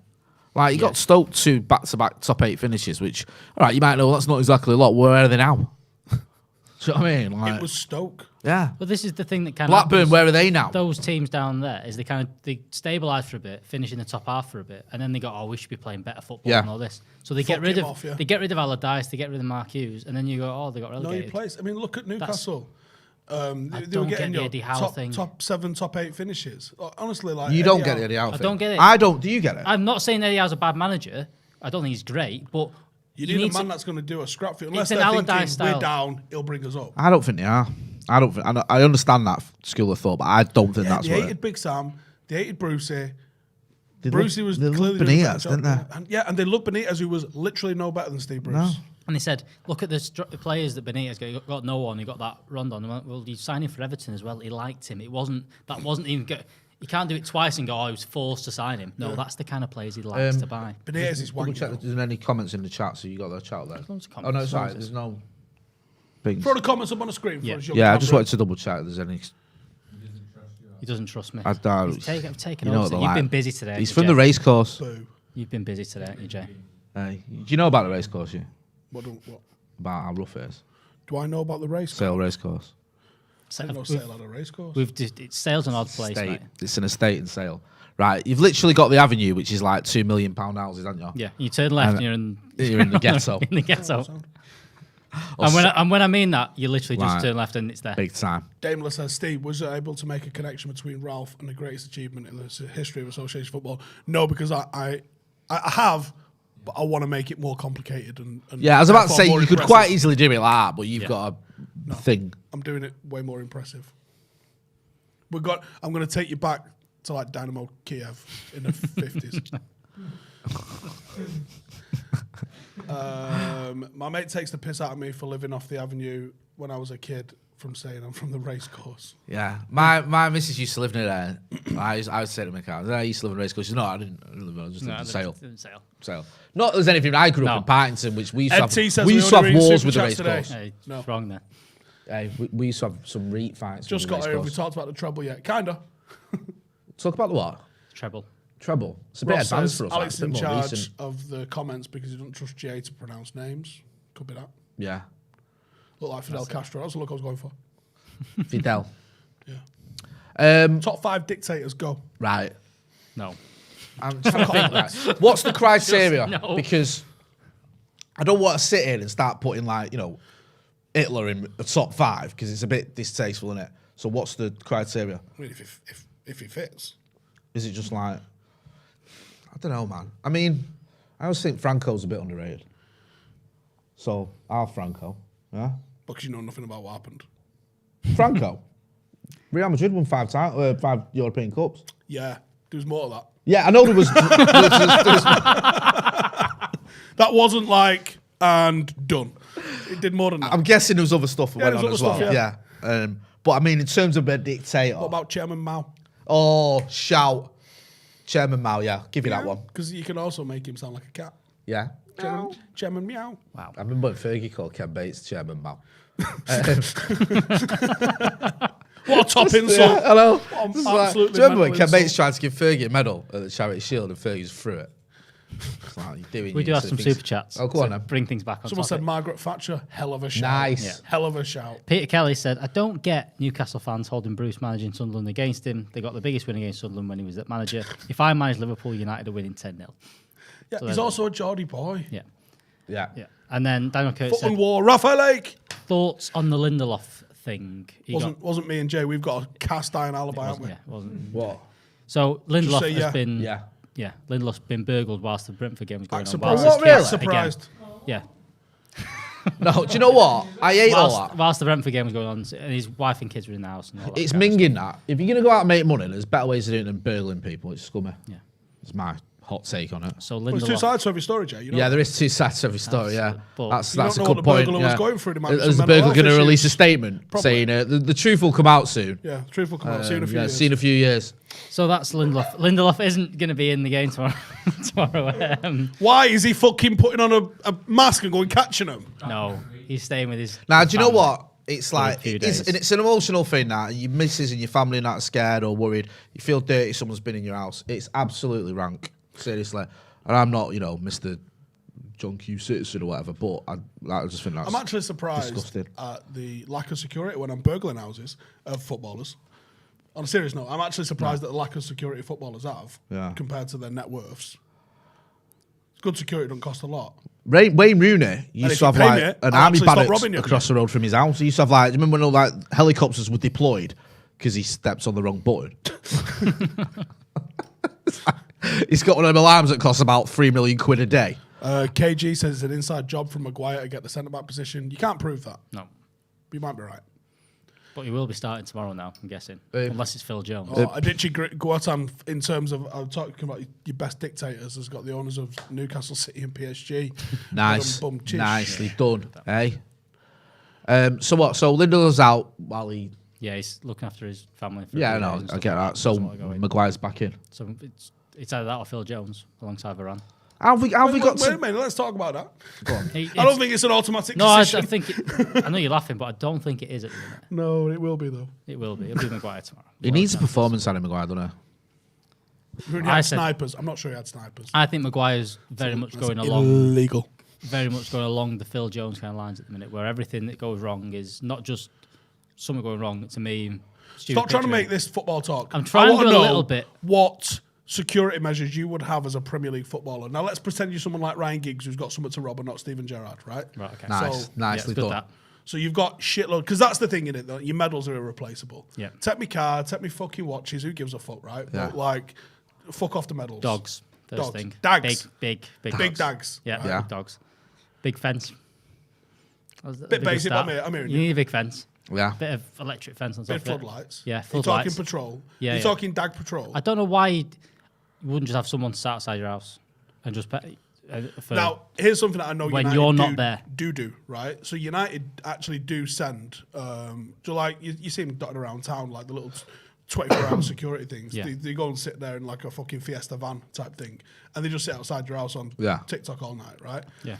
Like he got Stoke to back-to-back top 8 finishes, which all right, you might know that's not exactly a lot. Where are they now? Do you know what I mean? Like, It was Stoke. Yeah. But this is the thing that kind Blackburn, of where are they now? those teams down there is they stabilise for a bit, finish in the top half for a bit, and then they go, oh, we should be playing better football Yeah. and all this. So they get rid of they get rid of Allardyce, they get rid of Mark Hughes, and then you go, oh, they got No, relegated. you place. I mean, look at Newcastle. They don't were get getting the Eddie Howe thing. top 7, top 8 finishes. Honestly, like You don't get the Eddie Howe I thing. don't get it. I don't. Do you get it? I'm not saying Eddie Howe's a bad manager. I don't think he's great, but You need a man that's going to do a scrap for you. Unless an they're thinking Allardyce style. we're down, he'll bring us up. I don't think they are. I don't think. I understand that school of thought, but I don't think that's They what. hated Big Sam. They hated Brucey. They Brucey loved- was they clearly loved doing a better Benitez, job. didn't they? And they loved Benitez, who was literally no better than Steve Bruce. No. and they said, look at the players that Benitez got no one. He got that Rondon. They went, well, you signed him for Everton as well. He liked him. That wasn't even good. You can't do it twice and go, oh, he was forced to sign him. No, that's the kind of players he likes to buy. Benitez is Double wanky. check if there's any comments in the chat, so you got the chat there. loads of Oh no, comments. sorry, there's no. Things. Throw the comments up on the screen for Yeah. us. Yeah, I just wanted to double check if there's any. He doesn't trust me. I doubt. He's taken You know over. what they're You've been like. busy today. He's haven't from you, the Jay? race course. Boo. You've been busy today, haven't you, Jay? Do you know about the race course? You What about how rough it is? do I know about the race? Sale race course. I didn't know Sale had a race course. It's Sale's an odd place, Estate. mate. It's an estate in Sale. Right, you've literally got the avenue, which is like £2 million houses, haven't you? Yeah, you turn left And and you're You're in the ghetto, in the ghetto. Sound. And when I mean that, you literally just Right. turn left and it's there. big time. Daimler says, Steve, was you able to make a connection between Ralph and the greatest achievement in the history of association football? No, because I have, but I want to make it more complicated. And Yeah, I was about to therefore say more you could impressive. quite easily do it like that, but you've Yeah. got a thing. I'm doing it way more impressive. I'm going to take you back to like Dynamo Kiev in the 50s. My mate takes the piss out of me for living off the avenue when I was a kid from saying I'm from the race course. Yeah, my missus used to live near there. I would say to my car, I used to live in a race course. She said, no, I didn't live there. I just lived in Sale. Sale. Sale. Not that there's anything. I grew up No. in Partington, which we used to Ed T have. says We we used to only have read wars Super with the Chats race today. course. Hey, No. wrong there. Hey, we used to have some reet fights. Just with got the race here. We course. talked about the treble yet. Kinda. Talk about the what? Treble. Treble. It's a bit Ross advanced says for us. Alex It's a in bit more charge recent. of the comments because he doesn't trust Jay to pronounce names. Could be that. Yeah. Look like Fidel Castro. That's the look I was going for. Fidel. Yeah. Top 5 dictators, go. Right. No. I'm trying to think. Right. What's the criteria? no. Because I don't want to sit here and start putting Hitler in the top 5 because it's a bit distasteful, isn't it? So what's the criteria? I mean, if he fits. Is it just like I don't know, man. I mean, I always think Franco's a bit underrated. So I'll Franco. Yeah. Because you know nothing about what happened. Franco. Real Madrid won 5 European Cups. Yeah, there was more to that. Yeah, I know there was. That wasn't like, and done. It did more than that. I'm guessing there was other stuff that Yeah, went there on was as other well. stuff, Yeah. But I mean, in terms of a dictator. What about Chairman Mao? Oh, shout. Chairman Mao, yeah. Give you that one. Because you can also make him sound like a cat. Yeah. Chairman Meow. Wow. I remember when Fergie called Ken Bates Chairman Mao. What a top Yeah, insult. hello. What This is an like- absolutely do you remember when mental Ken Bates insult. tried to give Fergie a medal at the Charity Shield and Fergie threw it? It's like, you're doing We do you have silly some things. super chats. Oh, go on then. Bring things back on Someone topic. said Margaret Thatcher, hell of a shout. Nice. Yeah. Hell of a shout. Peter Kelly said, I don't get Newcastle fans holding Bruce managing Sunderland against him. They got the biggest win against Sunderland when he was at manager. If I managed Liverpool, United are winning 10-0. Yeah, So he's there's also a Geordie boy. Yeah. Yeah. Yeah. And then Daniel Curtis Footland said, War, Raphael Lake. thoughts on the Lindelof thing. He Wasn't me and Jay. We've got a cast iron alibi, haven't we? yeah, wasn't. What? So Lindelof say has yeah. been Yeah. Lindelof's been burgled whilst the Brentford game was going Act on. surprised. Whilst What, his really? kids- Surprised. Again, No, do you know what? I hate all whilst, that. whilst the Brentford game was going on, and his wife and kids were in the house. And all that It's kind of minging that. If you're going to go out and make money, there's better ways of doing it than burgling people. It's scummy. Yeah. It's my hot take on it. stuff. So Well, there's two Lindelof, sides to every story, Jay. You know Yeah, that? there is 2 sides to every story. Yeah, but that's You a don't know good what the point. burglar was yeah. going through. There might be Is some the mental burglar going to health release a issues. statement Probably. saying the truth will come out soon? Yeah, truth will come out. See you in a few years. See in a few years. so that's Lindelof. Lindelof isn't going to be in the game tomorrow. tomorrow. Why is he fucking putting on a mask and going catching him? No, he's staying with his. Now, his do you know family. what? It's like few it's, days. and it's an emotional thing that your missus and your family are not scared or worried. You feel dirty. Someone's been in your house. It's absolutely rank. Seriously, and I'm not, Mr. John Q citizen or whatever, but I just think that's I'm actually surprised disgusting. at the lack of security when I'm burgling houses of footballers. On a serious note, I'm actually surprised at the lack of security footballers have compared to their net worths. Good security don't cost a lot. Wayne Rooney used to have like an army barracks across the road from his house. He used to have like, remember when all like helicopters were deployed because he stepped on the wrong button? He's got one of them alarms that costs about £3 million a day. KG says it's an inside job from Maguire to get the centre back position. You can't prove that. No. You might be right. But he will be starting tomorrow now, I'm guessing. Unless it's Phil Jones. Adichie Guatan, in terms of, I was talking about your best dictators, has got the owners of Newcastle City and PSG. Nice. Nicely done. Hey. So what? So Lindelof's out while he... Yeah, he's looking after his family. Yeah, no, I get that. So Maguire's back in. So it's either that or Phil Jones alongside Varane. How have we got Wait a minute, let's talk about that. Go on. I don't think it's an automatic No, I decision. think I know you're laughing, but I don't think it is at the minute. No, it will be, though. It will be. It'll be Maguire tomorrow. He needs a performance, Harry Maguire, doesn't he? He had snipers. I'm not sure he had snipers. I think Maguire's very much going along. Illegal. Very much going along the Phil Jones kind of lines at the minute, where everything that goes wrong is not just something going wrong, it's a meme. Stop trying to make this football talk. I'm trying to do know a little bit. What security measures you would have as a Premier League footballer. Now, let's pretend you're someone like Ryan Giggs who's got something to rob and not Steven Gerrard, right? Right, okay. Nice. So, Nicely done. That. So you've got shitload, because that's the thing in it, though. Your medals are irreplaceable. Yeah. Take me car, take me fucking watches, who gives a fuck, right? Yeah. But, like, fuck off the medals. Dogs. First Dogs. thing. Dags. Big Big dogs. dags. Yeah, Yeah. big dogs. Big fence. Bit basic, but I'm hearing you you. need a big fence. Yeah. Bit of electric fence on top Bit of it. floodlights. Yeah, You're floodlights. talking patrol. Yeah, You're yeah. talking dag patrol. I don't know why you wouldn't just have someone sat outside your house and just pay. Now, here's something that I know when United you're not there. do, right? So United actually do send, like, you see them dotted around town, like the little 24-hour security things. Yeah. They go and sit there in like a fucking Fiesta van type thing, and they just sit outside your house on TikTok all night, right? Yeah.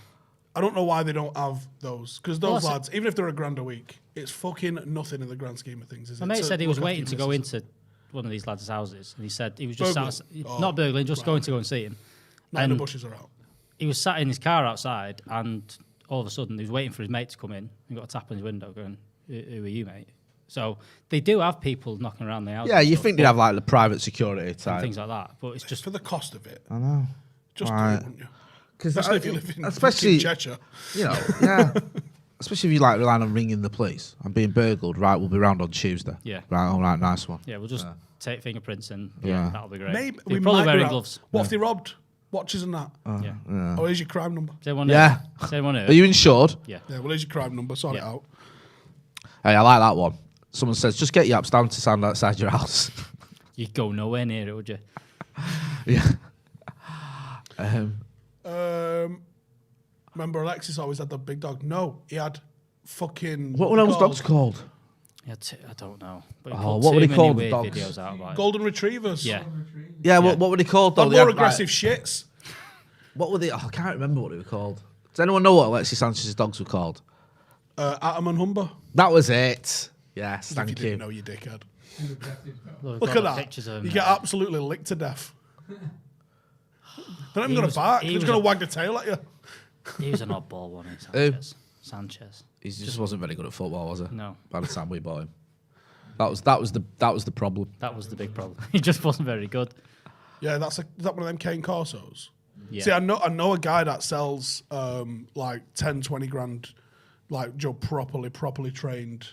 I don't know why they don't have those, because those Well, lads, even if they're a grand a week, it's fucking nothing in the grand scheme of things, is it? My mate said he was look after waiting your to go missus. into one of these lads' houses, and he said he was just Burgling? sat, not burgling, just going to go and see him. Not in the And bushes are out. he was sat in his car outside, and all of a sudden he was waiting for his mate to come in. He got a tap on his window, going, "Who are you, mate?" So they do have people knocking around the house. Yeah, and you stuff, think they'd have like the private security and type. things like that, but it's just For the cost of it, I know. just do Right. it, wouldn't you? Because Especially if you live in especially Cheshire. you know, yeah. Especially if you like relying on ringing the police and being burgled. Right, we'll be round on Tuesday. Yeah. Right, all right, nice one. yeah. We'll just take fingerprints and Yeah. that'll be great. Maybe They're we probably might be wearing right. gloves. What if they robbed watches and that? Yeah. Or here's your crime number. Is anyone Yeah. Is anyone here? Are you insured? Yeah. Yeah, well, here's your crime number. Sort it Yeah. out. Hey, I like that one. Someone says, just get your apps down to stand outside your house. You'd go nowhere near it, would you? Yeah. Remember Alexis always had the big dog? No, he had fucking... What were those dogs called? Yeah, I don't know. But he Oh, put what were too they many called, the weird dogs? videos out about it. Golden Retrievers. Yeah. Yeah, what were they called though? They're They more had, aggressive shits. what were they? Oh, I can't remember what they were called. Does anyone know what Alexis Sanchez's dogs were called? Atom and Humber. That was it. Yes, If thank you you. didn't know, you dickhead. Look Look at that. You get absolutely licked to death. They're not even going to bark. They're just going to wag the tail at you. He was an oddball, wasn't he, Who? Sanchez. He just wasn't very good at football, was he? No. By the time we bought him, that was the problem. That was the big problem. He just wasn't very good. Yeah, is that one of them Kane Corsos? Yeah. See, I know a guy that sells like 10, 20 grand, like properly trained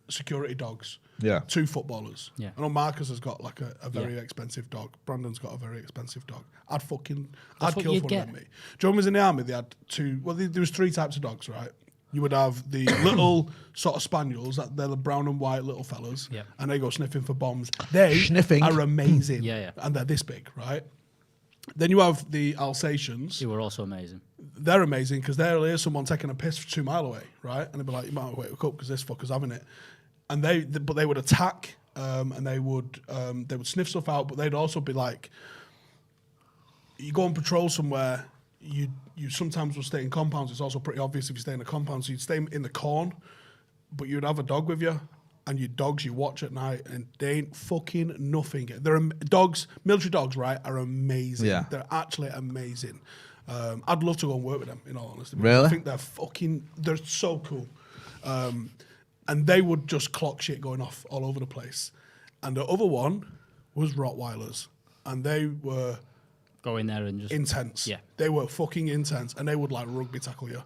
security dogs. Yeah. To footballers. Yeah. I know Marcus has got like a very expensive dog. Brandon's got a very expensive dog. I'd what kill for you'd one get. of them, mate. Do you know when I was in the army, they had two, well, there was three types of dogs, right? You would have the little sort of spaniels, that they're the brown and white little fellas, Yeah. and they go sniffing for bombs. They Sniffing. are amazing. Yeah. And they're this big, right? Then you have the Alsatians. They were also amazing. They're amazing because they'll hear someone taking a piss 2 mile away, right? And they'll be like, you might wake up because this fucker's having it. And but they would attack, and they would sniff stuff out, but they'd also be like, you go on patrol somewhere, you sometimes will stay in compounds. It's also pretty obvious if you stay in a compound, so you'd stay in the corn, but you'd have a dog with you, and your dogs you watch at night, and they ain't fucking nothing. They're dogs, military dogs, right, are amazing. Yeah. They're actually amazing. I'd love to go and work with them, in all honesty. Really? I think they're so cool. And they would just clock shit going off all over the place. And the other one was Rottweilers. And they were Go in there and just intense. Yeah. They were fucking intense. And they would like rugby tackle you.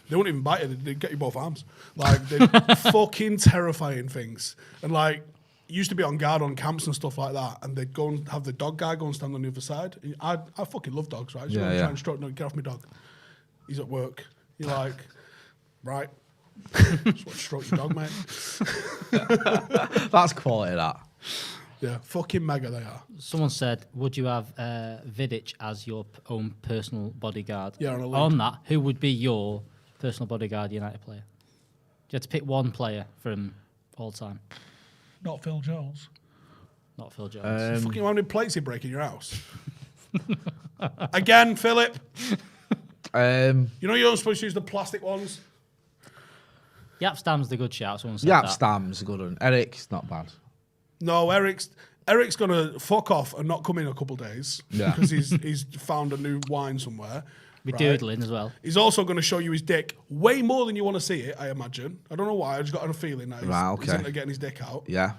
They wouldn't even bite you, they'd get you both arms. Like, they're fucking terrifying things. And like, used to be on guard on camps and stuff like that, and they'd go and have the dog guy go and stand on the other side. And I fucking love dogs, right? So Yeah, I'm yeah. trying to stroke, no, get off my dog. He's at work. You're like, right. Just want to stroke your dog, mate. That's quality, that. Yeah, fucking mega they are. Someone said, would you have Vidic as your own personal bodyguard? Yeah, on a league. On that, who would be your personal bodyguard United player? You had to pick one player from all time, Not Phil Jones. not Phil Jones. Fucking how many plates you break in your house? Again, Philip. You know you're not supposed to use the plastic ones? Yap Stam's the good shout. Someone said Yap that. Stam's a good one. Eric's not bad. No, Eric's gonna fuck off and not come in a couple of days. Yeah. Because he's found a new wine somewhere. Be right? doodling as well. He's also going to show you his dick way more than you want to see it, I imagine. I don't know why. I just got a feeling that he's, Right, he's okay. into getting his dick out. Yeah.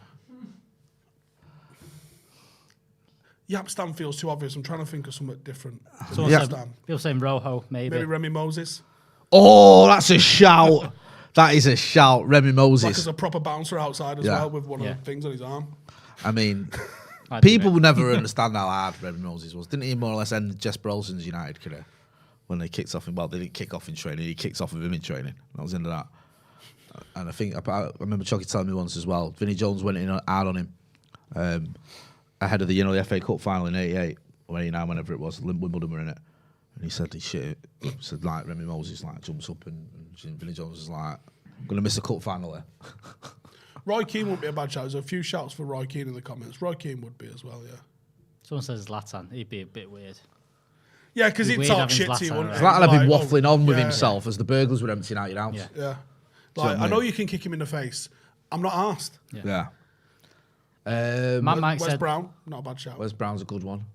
Yap Stam feels too obvious. I'm trying to think of something different. Someone Yeah. said, Stam. people saying Rojo, maybe. Maybe Remy Moses. Oh, that's a shout. That is a shout. Remy Like Moses. as a proper bouncer outside as Yeah. well with one Yeah. of the things on his arm. I mean, I'd do people it. will never understand how hard Remy Moses was. Didn't he more or less end Jess Brolson's United career? When they kicked off well, they didn't kick off in training. He kicked off with him in training. That was into that. And I think I remember Chucky telling me once as well. Vinnie Jones went in hard on him ahead of the FA Cup final in '88 or '89, whenever it was. Wimbledon were in it, and he said he said like Remy Moses like jumps up and Vinnie Jones is like, I'm gonna miss a cup final there. Roy Keane wouldn't be a bad shout. There's a few shouts for Roy Keane in the comments. Roy Keane would be as well, yeah. Someone says Zlatan. He'd be a bit weird. Yeah, because he'd Weird talk having shit to you. Zlatan wouldn't around. he? Zlatan had been Like, waffling on with yeah, himself as the burglars were emptying out your house. Yeah. Yeah. what I Like, I know mean? you can kick him in the face. I'm not asked. Yeah. Mike Wes said, Brown, not a bad shout. Wes Brown's a good one.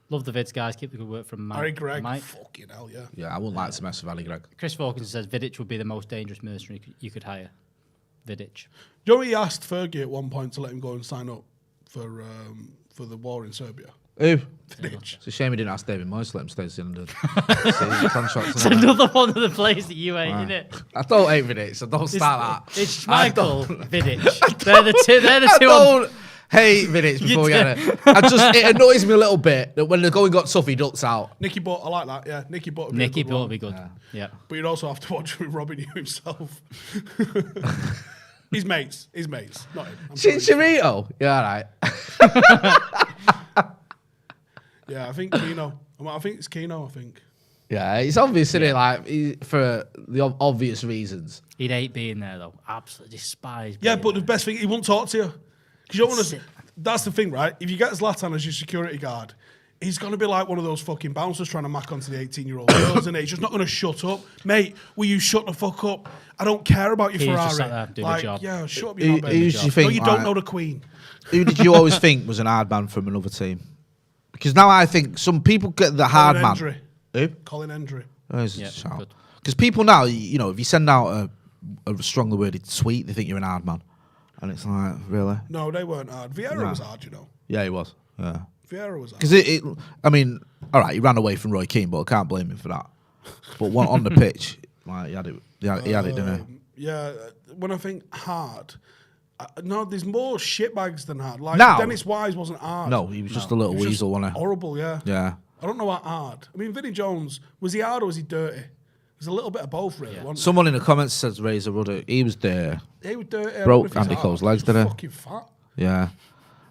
love the vids, guys. Keep the good work from Mike. Harry Gregg, Mike. fucking hell, yeah. Yeah, I wouldn't like to mess with Ali Gregg. Chris Falkins says Vidic would be the most dangerous mercenary you could hire. Vidic. You know he asked Fergie at one point to let him go and sign up for the war in Serbia? Who? Vidic. It's a shame he didn't ask David Moyes to let him stay to the end of the contract. It's another one of the players that you hate, isn't it? I don't hate Vidic, so don't start that. It's Schmeichel, Vidic. They're the two. They're the I two. On, don't hate Vidic before we get it. It annoys me a little bit that when the going got tough, he ducks out. Nicky Butt, I like that, yeah. Nicky Butt would be Nicky a good Butt one. would be good. Yeah. But you'd also have to watch with Robin Hugh himself. His mates, not him. I'm sorry. Chicharito? Yeah, all right. Yeah, I think Keno. I think it's Keno, I think. Yeah, it's obvious, isn't it? Like, for the obvious reasons. He'd hate being there, though. Absolutely despise Yeah, being but the there. best thing, he won't talk to you. Because you don't want to... Sit. That's the thing, right? If you get Zlatan as your security guard, he's going to be like one of those fucking bouncers trying to mack onto the 18-year-old girls, and he's just not going to shut up. Mate, will you shut the fuck up? I don't care about your He's Ferrari. just sat there doing the job. Yeah, shut up, Who- you're not who baby. do you think, No, you don't like- know the Queen. Who did you always think was an hard man from another team? Because now I think some people get the hard man. Hendry. Who? Colin Hendry. Yeah, good. Because people now, if you send out a strongly worded tweet, they think you're an hard man. And it's like, really? No, they weren't hard. Vieira No. was hard, you know. Yeah, he was. Yeah. Vieira was hard. Because I mean, all right, he ran away from Roy Keane, but I can't blame him for that. But on the pitch, like, he had it, didn't he? Yeah, when I think hard, no, there's more shitbags than hard. Like Now- Dennis Wise wasn't hard. No, he was just a little He was just weasel, wasn't he? horrible, yeah. Yeah. I don't know about hard. I mean, Vinnie Jones, was he hard or was he dirty? There's a little bit of both, really. wasn't Someone in the comments says Razor Rudder. He was there. there? He was dirty. I broke wonder if he's Andy hard. Cole's legs, He's didn't he? fucking fat. Yeah.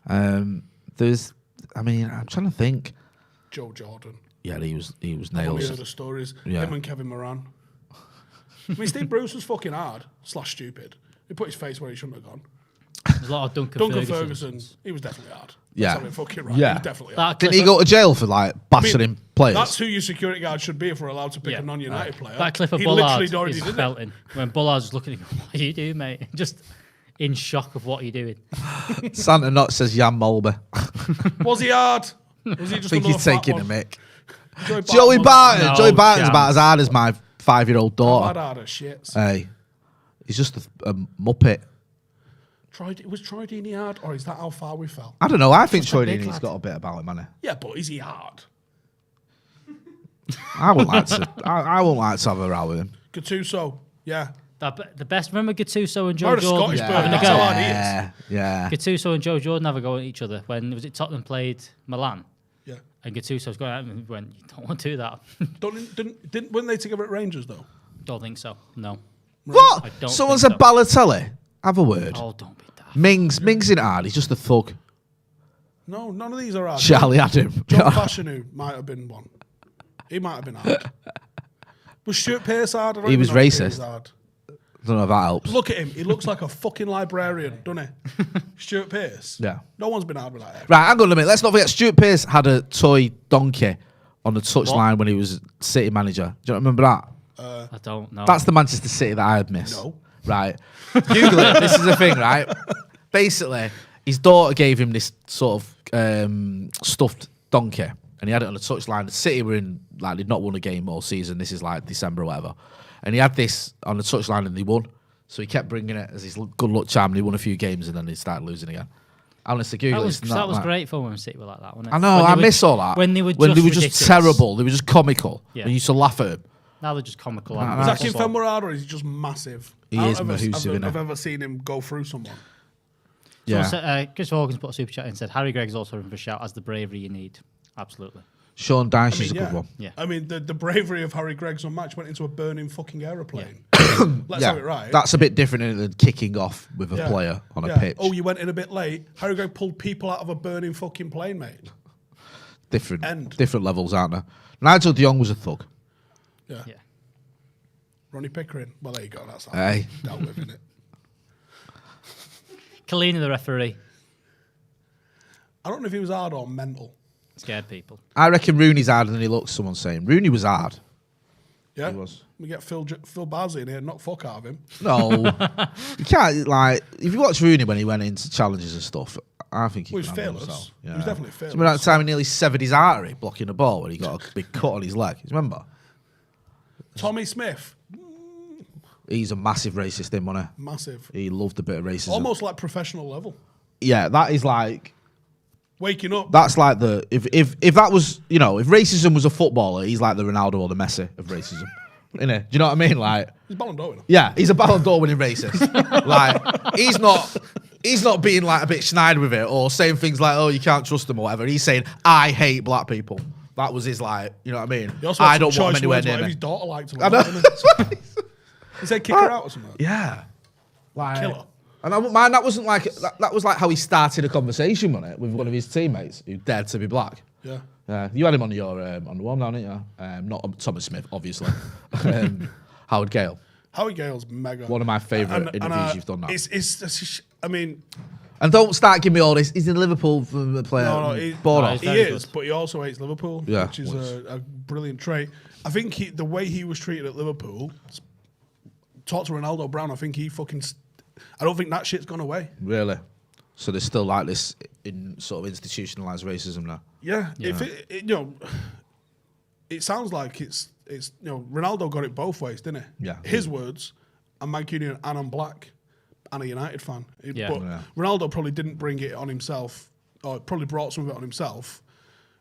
I'm trying to think. Joe Jordan. Yeah, he was I've only nails. heard the stories. Yeah. Him and Kevin Moran. I mean, Steve Bruce was fucking hard / stupid. He put his face where he shouldn't have gone. There's a lot of Duncan Ferguson, he was definitely hard. Yeah. Let's have it fucking right. Yeah. He was definitely hard. That Didn't clip he go to jail for bashing mean, in players? That's who your security guard should be if we're allowed to pick Yeah. a non-United player. That clip of he Bullard literally already is did it. belting. When Bullard's just looking at him, what are you doing, mate? Just in shock of what you're doing. Santa Knott says Jan Mulber. Was he hard? Was he I just think another he's fat taking a one? mick. Joey Barton. No Joey Barton's chance. about as hard as my 5-year-old I've daughter. had harder shits. Hey, he's just a muppet. Was Troy Deeney hard, or is that how far we fell? I don't know. I think Just a Troy big Deeney's lad. got a bit about him, man. Yeah, but is he hard? I wouldn't like to. I wouldn't like to have a row with him. Gattuso, yeah. The best. Remember Gattuso and Joe Married a Jordan Scottish bird, having a that's go. how hard he is. Yeah. Gattuso and Joe Jordan have a go at each other when was it Tottenham played Milan, Yeah. and Gattuso's going out and went, "You don't want to do that." Weren't they together at Rangers though? Don't think so. No. What? I don't Someone think said Balotelli. Have a word. Oh, don't be daft. Mings isn't hard. He's just a thug. No, none of these are hard. Charlie Adam. John Fashanu might have been one. He might have been hard. Was Stuart Pearce hard? I don't He even was know if he racist. was hard. I don't know if that helps. Look at him. He looks like a fucking librarian, doesn't he? Stuart Pearce. Yeah. No one's been hard with that. Right, hang on a minute. Let's not forget Stuart Pearce had a toy donkey on the touchline when he was City manager. Do you remember that? I don't know. That's the Manchester City that I had missed. No. Right. Google it. This is the thing, right? Basically, his daughter gave him this sort of stuffed donkey, and he had it on the touchline. The City were in, like, they'd not won a game all season. This is like December or whatever. And he had this on the touchline and they won. So he kept bringing it as his good luck charm, and he won a few games and then he started losing again. Honestly, Google that it. was, It's not that was like- great fun when City were like that, wasn't it? I know, When they I were- miss all that. When they were just ridiculous. terrible. They were just comical. Yeah. We used to laugh at him. Now they're just comical. Nah, aren't Is they? that Kim Football. Fenway hard, or is he just massive? He I is don't ever- massive, I've innit? ever seen him go through someone. Yeah. So, Chris Hawkins put a super chat in and said, Harry Gregg's also in for a shout as the bravery you need. Absolutely. Sean Dyche is a yeah. good one. Yeah. I mean, the bravery of Harry Gregg's on match went into a burning fucking aeroplane. Let's have it right. That's a bit different innit, than kicking off with a Yeah. player on a Yeah. pitch. Oh, you went in a bit late. Harry Gregg pulled people out of a burning fucking plane, mate. Different levels, aren't there? Nigel de Jong was a thug. Yeah. Yeah. Ronnie Pickering. Well, there you go. That's how Hey. dealt with, isn't it? Kalina, the referee, I don't know if he was hard or mental. scared people. I reckon Rooney's harder than he looks, someone's saying. Rooney was hard. Yeah. He was. We get Phil Barzy in here and knock fuck out of him. No. You can't, like, if you watch Rooney when he went into challenges and stuff, I think he Well, he can was handle fearless. himself. He was definitely fearless. Remember that time he nearly severed his artery blocking the ball when he got a big cut on his leg? Remember? Tommy Smith. He's a massive racist, him, wasn't Massive. he? He loved a bit of racism. Almost like professional level. Yeah, that is like... Waking up. That's like the... If that was... You know, if racism was a footballer, he's like the Ronaldo or the Messi of racism. Innit? Do you know what I mean? Like... He's Ballon d'Or. Yeah, he's a Ballon d'Or winning racist. Like, he's not being like a bit snide with it or saying things like, "Oh, you can't trust them" or whatever. He's saying, "I hate black people." That was his, like, you know what I mean? He also had I some don't want choice them anywhere words, near whatever me. his daughter liked to I know. love, didn't he? He said kick her out or something. Yeah, like, Killer. and I wouldn't mind. That wasn't like that was like how he started a conversation, wasn't it, with one of his teammates who dared to be black. Yeah. You had him on your on the one, didn't you? Not Thomas Smith, obviously. Howard Gale. Howie Gale's mega. One of my favourite interviews you've done now. I mean, And don't start giving me all this. He's in Liverpool from the player. no, he, Bored no, off. he very is, good. but he also hates Liverpool, Yeah, which is was. a brilliant trait. I think the way he was treated at Liverpool, talk to Ronaldo Brown, I think he fucking... I don't think that shit's gone away. Really? So there's still like this in sort of institutionalized racism now. Yeah, Yeah. if it sounds like it's Ronaldo got it both ways, didn't he? Yeah. His words, I'm Mancunian and I'm black, and a United fan. Yeah. But Yeah. Ronaldo probably didn't bring it on himself, or probably brought some of it on himself.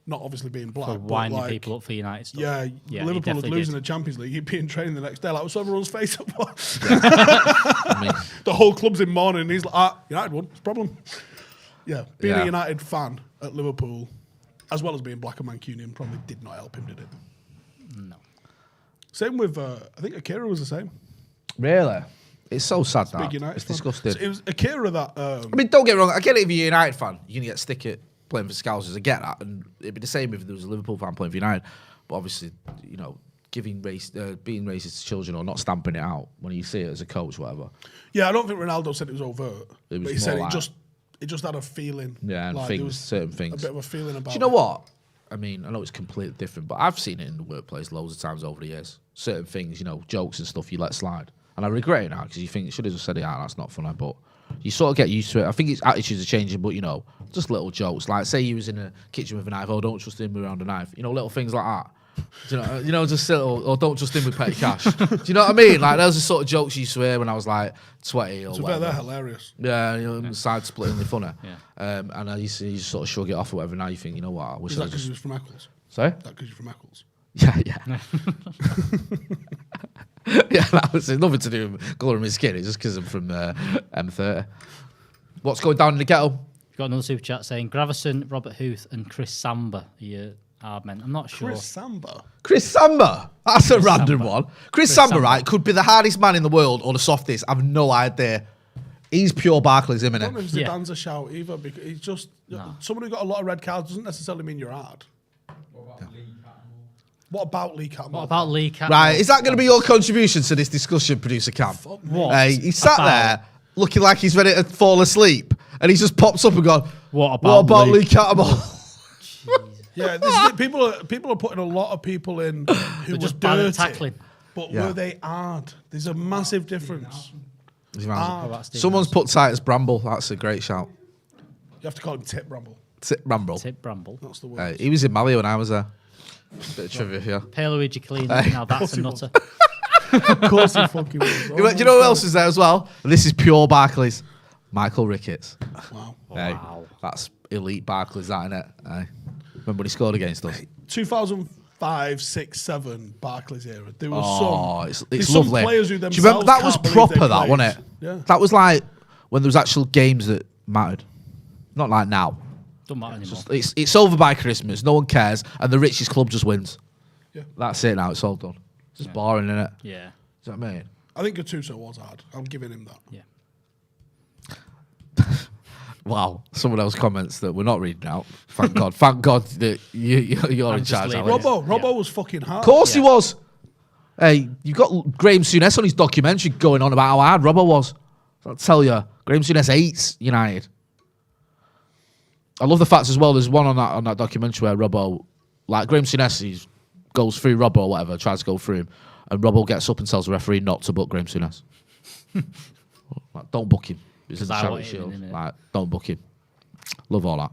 Not obviously being black, For but winding like, people up for United stuff. Yeah, he Liverpool was definitely losing did. the Champions League. He'd be in training the next day. Like, what's everyone's face up? I mean, The whole club's in mourning. And he's like, United won. It's a problem. Yeah, being Yeah. a United fan at Liverpool, as well as being black and Mancunian, probably did not help him, did it? No. Same with, I think Akira was the same. really? It's so sad that. Big United It's fan. disgusting. So it was Akira that... I mean, don't get me wrong. I get it if you're a United fan. You're going to get stick it playing for Scousers. I get that. And it'd be the same if there was a Liverpool fan playing for United. But obviously, you know, being racist to children or not stamping it out when you see it as a coach, whatever. yeah, I don't think Ronaldo said it was overt. It was but he more said like- it just had a feeling. Yeah, and like, there things, was certain things. A bit of a feeling about Do you know it. what? I mean, I know it's completely different, but I've seen it in the workplace loads of times over the years. Certain things, you know, jokes and stuff you let slide. And I regret it now because you think you should have just said it out. That's not funny, but you sort of get used to it. I think its attitudes are changing, but, you know, just little jokes. Like, say you was in a kitchen with a knife. Oh, don't trust him around a knife. You know, little things like that. Do you know, just sit or don't just in with petty cash. Do you know what I mean? Like those are sort of jokes you used to hear when I was like 20 or To bet whatever. they're hilarious. Yeah, you know, side splittingly funny. Yeah. And I used to sort of shrug it off or whatever. Now you think, you know what? I wish Is I that because just. you was from Eccles? Sorry? Is that because you're from Eccles? Yeah. Yeah, that was nothing to do with colouring my skin. It's just because I'm from M30. What's going down in the ghetto? We've got another super chat saying Gravison, Robert Huth, and Chris Samba are your hard men. I'm not sure. Chris Samba. Chris Samba. That's a random Samba. one. Chris Chris Samba, Samba. right, could be the hardest man in the world or the softest. I've no idea. He's pure Barclays, isn't I don't know he? if Yeah. Zidane's a shout either, because he's just someone who got a lot of red cards doesn't necessarily mean you're hard. What about Lee Catmull? What about Lee Catmull? Right, is that going to be your contribution to this discussion, producer Cam? What? Hey, he sat about- there looking like he's ready to fall asleep, and he just pops up and gone, What "What about about Lee Lee Catmull?" Yeah, this is it. People are putting a lot of people in who were just bad at dirty, tackling. but Yeah. were they hard? There's a massive difference. What about Steve Someone's Nelson? put Titus Bramble. That's a great shout. You have to call him Tip Bramble. Bramble. Tip Bramble. That's the word. He was in Mali when I was there. Bit of trivia here. Luigi Collina. Now that's a nutter. Of course he fucking was. Do you know who else is there as well? And this is pure Barclays. Michael Ricketts. Wow. Hey, Wow. that's elite Barclays, that, innit? Hey. Remember when he scored against us? 2005, 6, 7 Barclays era. There was Oh, some. it's there's lovely. Some players who Do you remember themselves that was can't believe proper, they that, played. wasn't it? Yeah. That was like when there was actual games that mattered. Not like now. Don't matter anymore. It's over by Christmas. No one cares, and the richest club just wins. Yeah. That's it now. It's all done. It's just boring, isn't it? Yeah. Do you know what I mean? I think Gattuso was hard. I'm giving him that. Yeah. Wow. Someone else comments that we're not reading out. Thank God. Thank God that you're I'm in just charge. leaving Alex. it. Robbo was fucking hard. Of course he Yeah. was. Hey, you've got Graham Souness on his documentary going on about how hard Robbo was. I'll tell you, Graham Souness hates United. I love the fact as well. There's one on that documentary where Robbo, like Graham Souness, goes through Robbo or whatever, tries to go through him, and Robbo gets up and tells the referee not to book Graham Souness. Like, don't book him. It's in the I Charity want him Shield. in, innit? Like, don't book him. Love all that.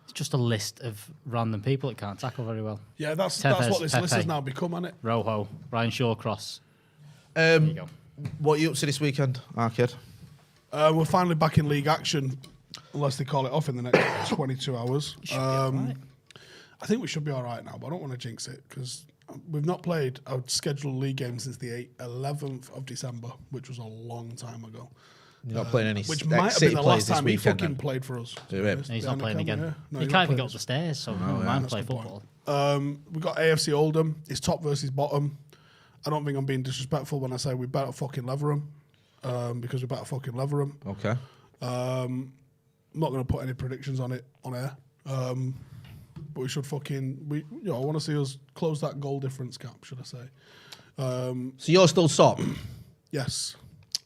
It's just a list of random people that can't tackle very well. Yeah, that's Tevez, what this list has Pepe. now become, hasn't it? Rojo, Ryan Shawcross. There you go. What are you up to this weekend, Arcade? We're finally back in league action, unless they call it off in the next 22 hours. Should be alright. I think we should be all right now, but I don't want to jinx it because we've not played a scheduled league game since the 11th of December, which was a long time ago. You're not playing any Which City might have been the plays last this time he weekend, fucking then? played for us. Do it. He's Behind not the playing camera, again. yeah. No, He he's can't not even playing go up us. the stairs, so never yeah, mind that's play the point. football. We've got AFC Oldham. It's top versus bottom. I don't think I'm being disrespectful when I say we better fucking lever them because we better fucking lever them. Okay. I'm not going to put any predictions on it on air. But we should fucking I want to see us close that goal difference gap, should I say? So you're still top? Yes.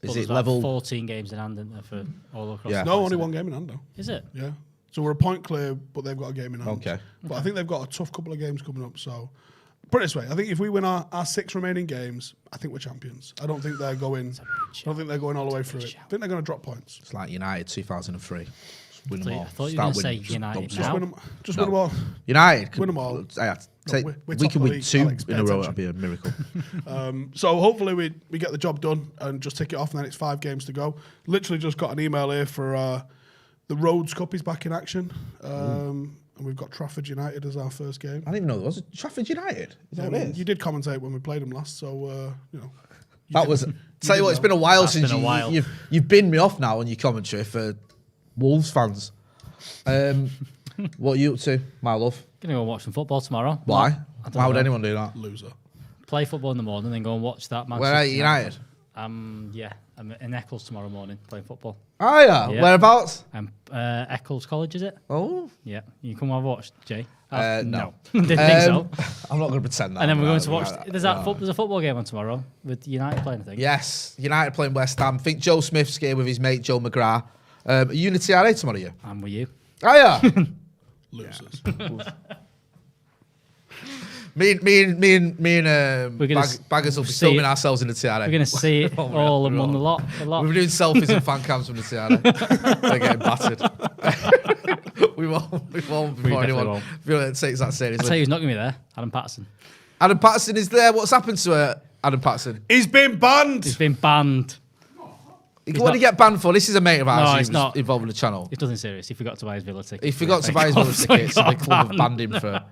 Is There's it about level? 14 games in hand, isn't there, for all across Yeah. the No, place, only isn't one it? game in hand though. Is it? Yeah. So we're a point clear, but they've got a game in hand. Okay. But I think they've got a tough couple of games coming up. So put it this way, I think if we win our 6 remaining games, I think we're champions. I don't think they're going. I don't think they're going all the way through it. I think they're going to drop points. It's like United 2003. Just win them all. I thought you were Start going to say winning, just United dump Just now. win them. Just No. win them all. United. could- Win 'em all. Take, we're we top can of win the league, 2 Alex, pay in a row. attention. That'd be a miracle. So hopefully we get the job done and just tick it off, and then it's 5 games to go. Literally just got an email here for the Rhodes Cup is back in action, and we've got Trafford United as our first game. I didn't even know there was a Trafford United. Is that what it is? You did commentate when we played them last, so That was. Tell you what, it's been a while That's since been a while. you've binned me off now on your commentary for Wolves fans. What are you up to, my love? Going to go watch some football tomorrow. Why? I don't Why would know. anyone do that? loser. Play football in the morning, then go and watch that match. Where are you, United? Yeah, I'm in Eccles tomorrow morning playing football. Oh yeah. Yeah. Whereabouts? Eccles College, is it? Oh. Yeah. You can come and watch, Jay? No. Didn't think so. I'm not going to pretend that. And then we're going Right, to watch. right, There's a football game on tomorrow with United playing, I think. Yes, United playing West Ham. I think Joe Smith's here with his mate Joe McGrath. Are you in the TRA tomorrow, you? I'm with you. Oh yeah. Losers. me and We're gonna Baggers will be see filming it. ourselves in the TRA. We're going to see it all in one lot. We're doing selfies and fan cams from the TRA. They're getting battered. We won't before definitely anyone won't. takes that I seriously. tell you, who's not going to be there. Adam Patterson. Adam Patterson is there. What's happened to Adam Patterson? He's been banned. He's been banned. What did he get banned for? This is a mate of ours No, who it's was not. involved in the channel. It's nothing serious. He forgot to buy his Villa ticket. He forgot to buy his Villa ticket, so the club have banned him for.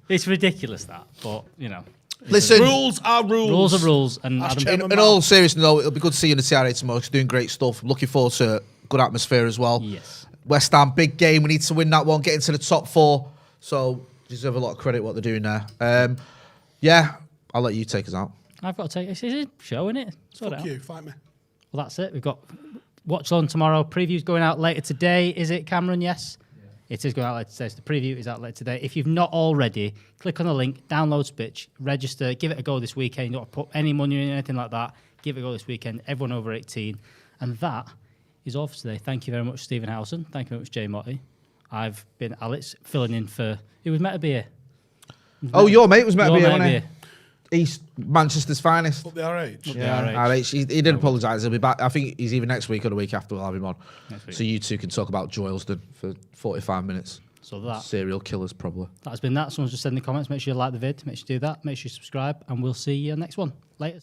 It's ridiculous that, but you know, Listen, Rules are rules. rules are rules, and Ask Adam, Chairman in all seriousness, though, it'll be good to see you in the TRA tomorrow. He's doing great stuff. Looking forward to good atmosphere as well. Yes. West Ham, big game. We need to win that one, get into the top 4. So deserve a lot of credit what they're doing there. Yeah, I'll let you take us out. I've got to take. It's a show, isn't it? Sort it Fuck out. you, fight me. Well, that's it. We've got watch on tomorrow. Preview's going out later today. Is it, Cameron? Yes. It is going out later today. So the preview is out later today. If you've not already, click on the link, download SPITCH, register, give it a go this weekend. You don't have to put any money in anything like that. Give it a go this weekend. Everyone over 18. And that is all for today. Thank you very much, Stephen Howson. Thank you very much, Jay Motti. I've been Alex, filling in for... It was Meta Beer. Oh, your mate was meant to Your be here, Meta wasn't Beer. he? East Manchester's finest. Up the RH. Yeah, RH. He didn't apologise. He'll be back. I think he's either next week or the week after. We'll have him on. Next week. So you two can talk about Joylston for 45 minutes. So that Serial killers, probably. has been that. Someone's just said in the comments, make sure you like the vid. Make sure you do that. Make sure you subscribe. And we'll see you next one. Later.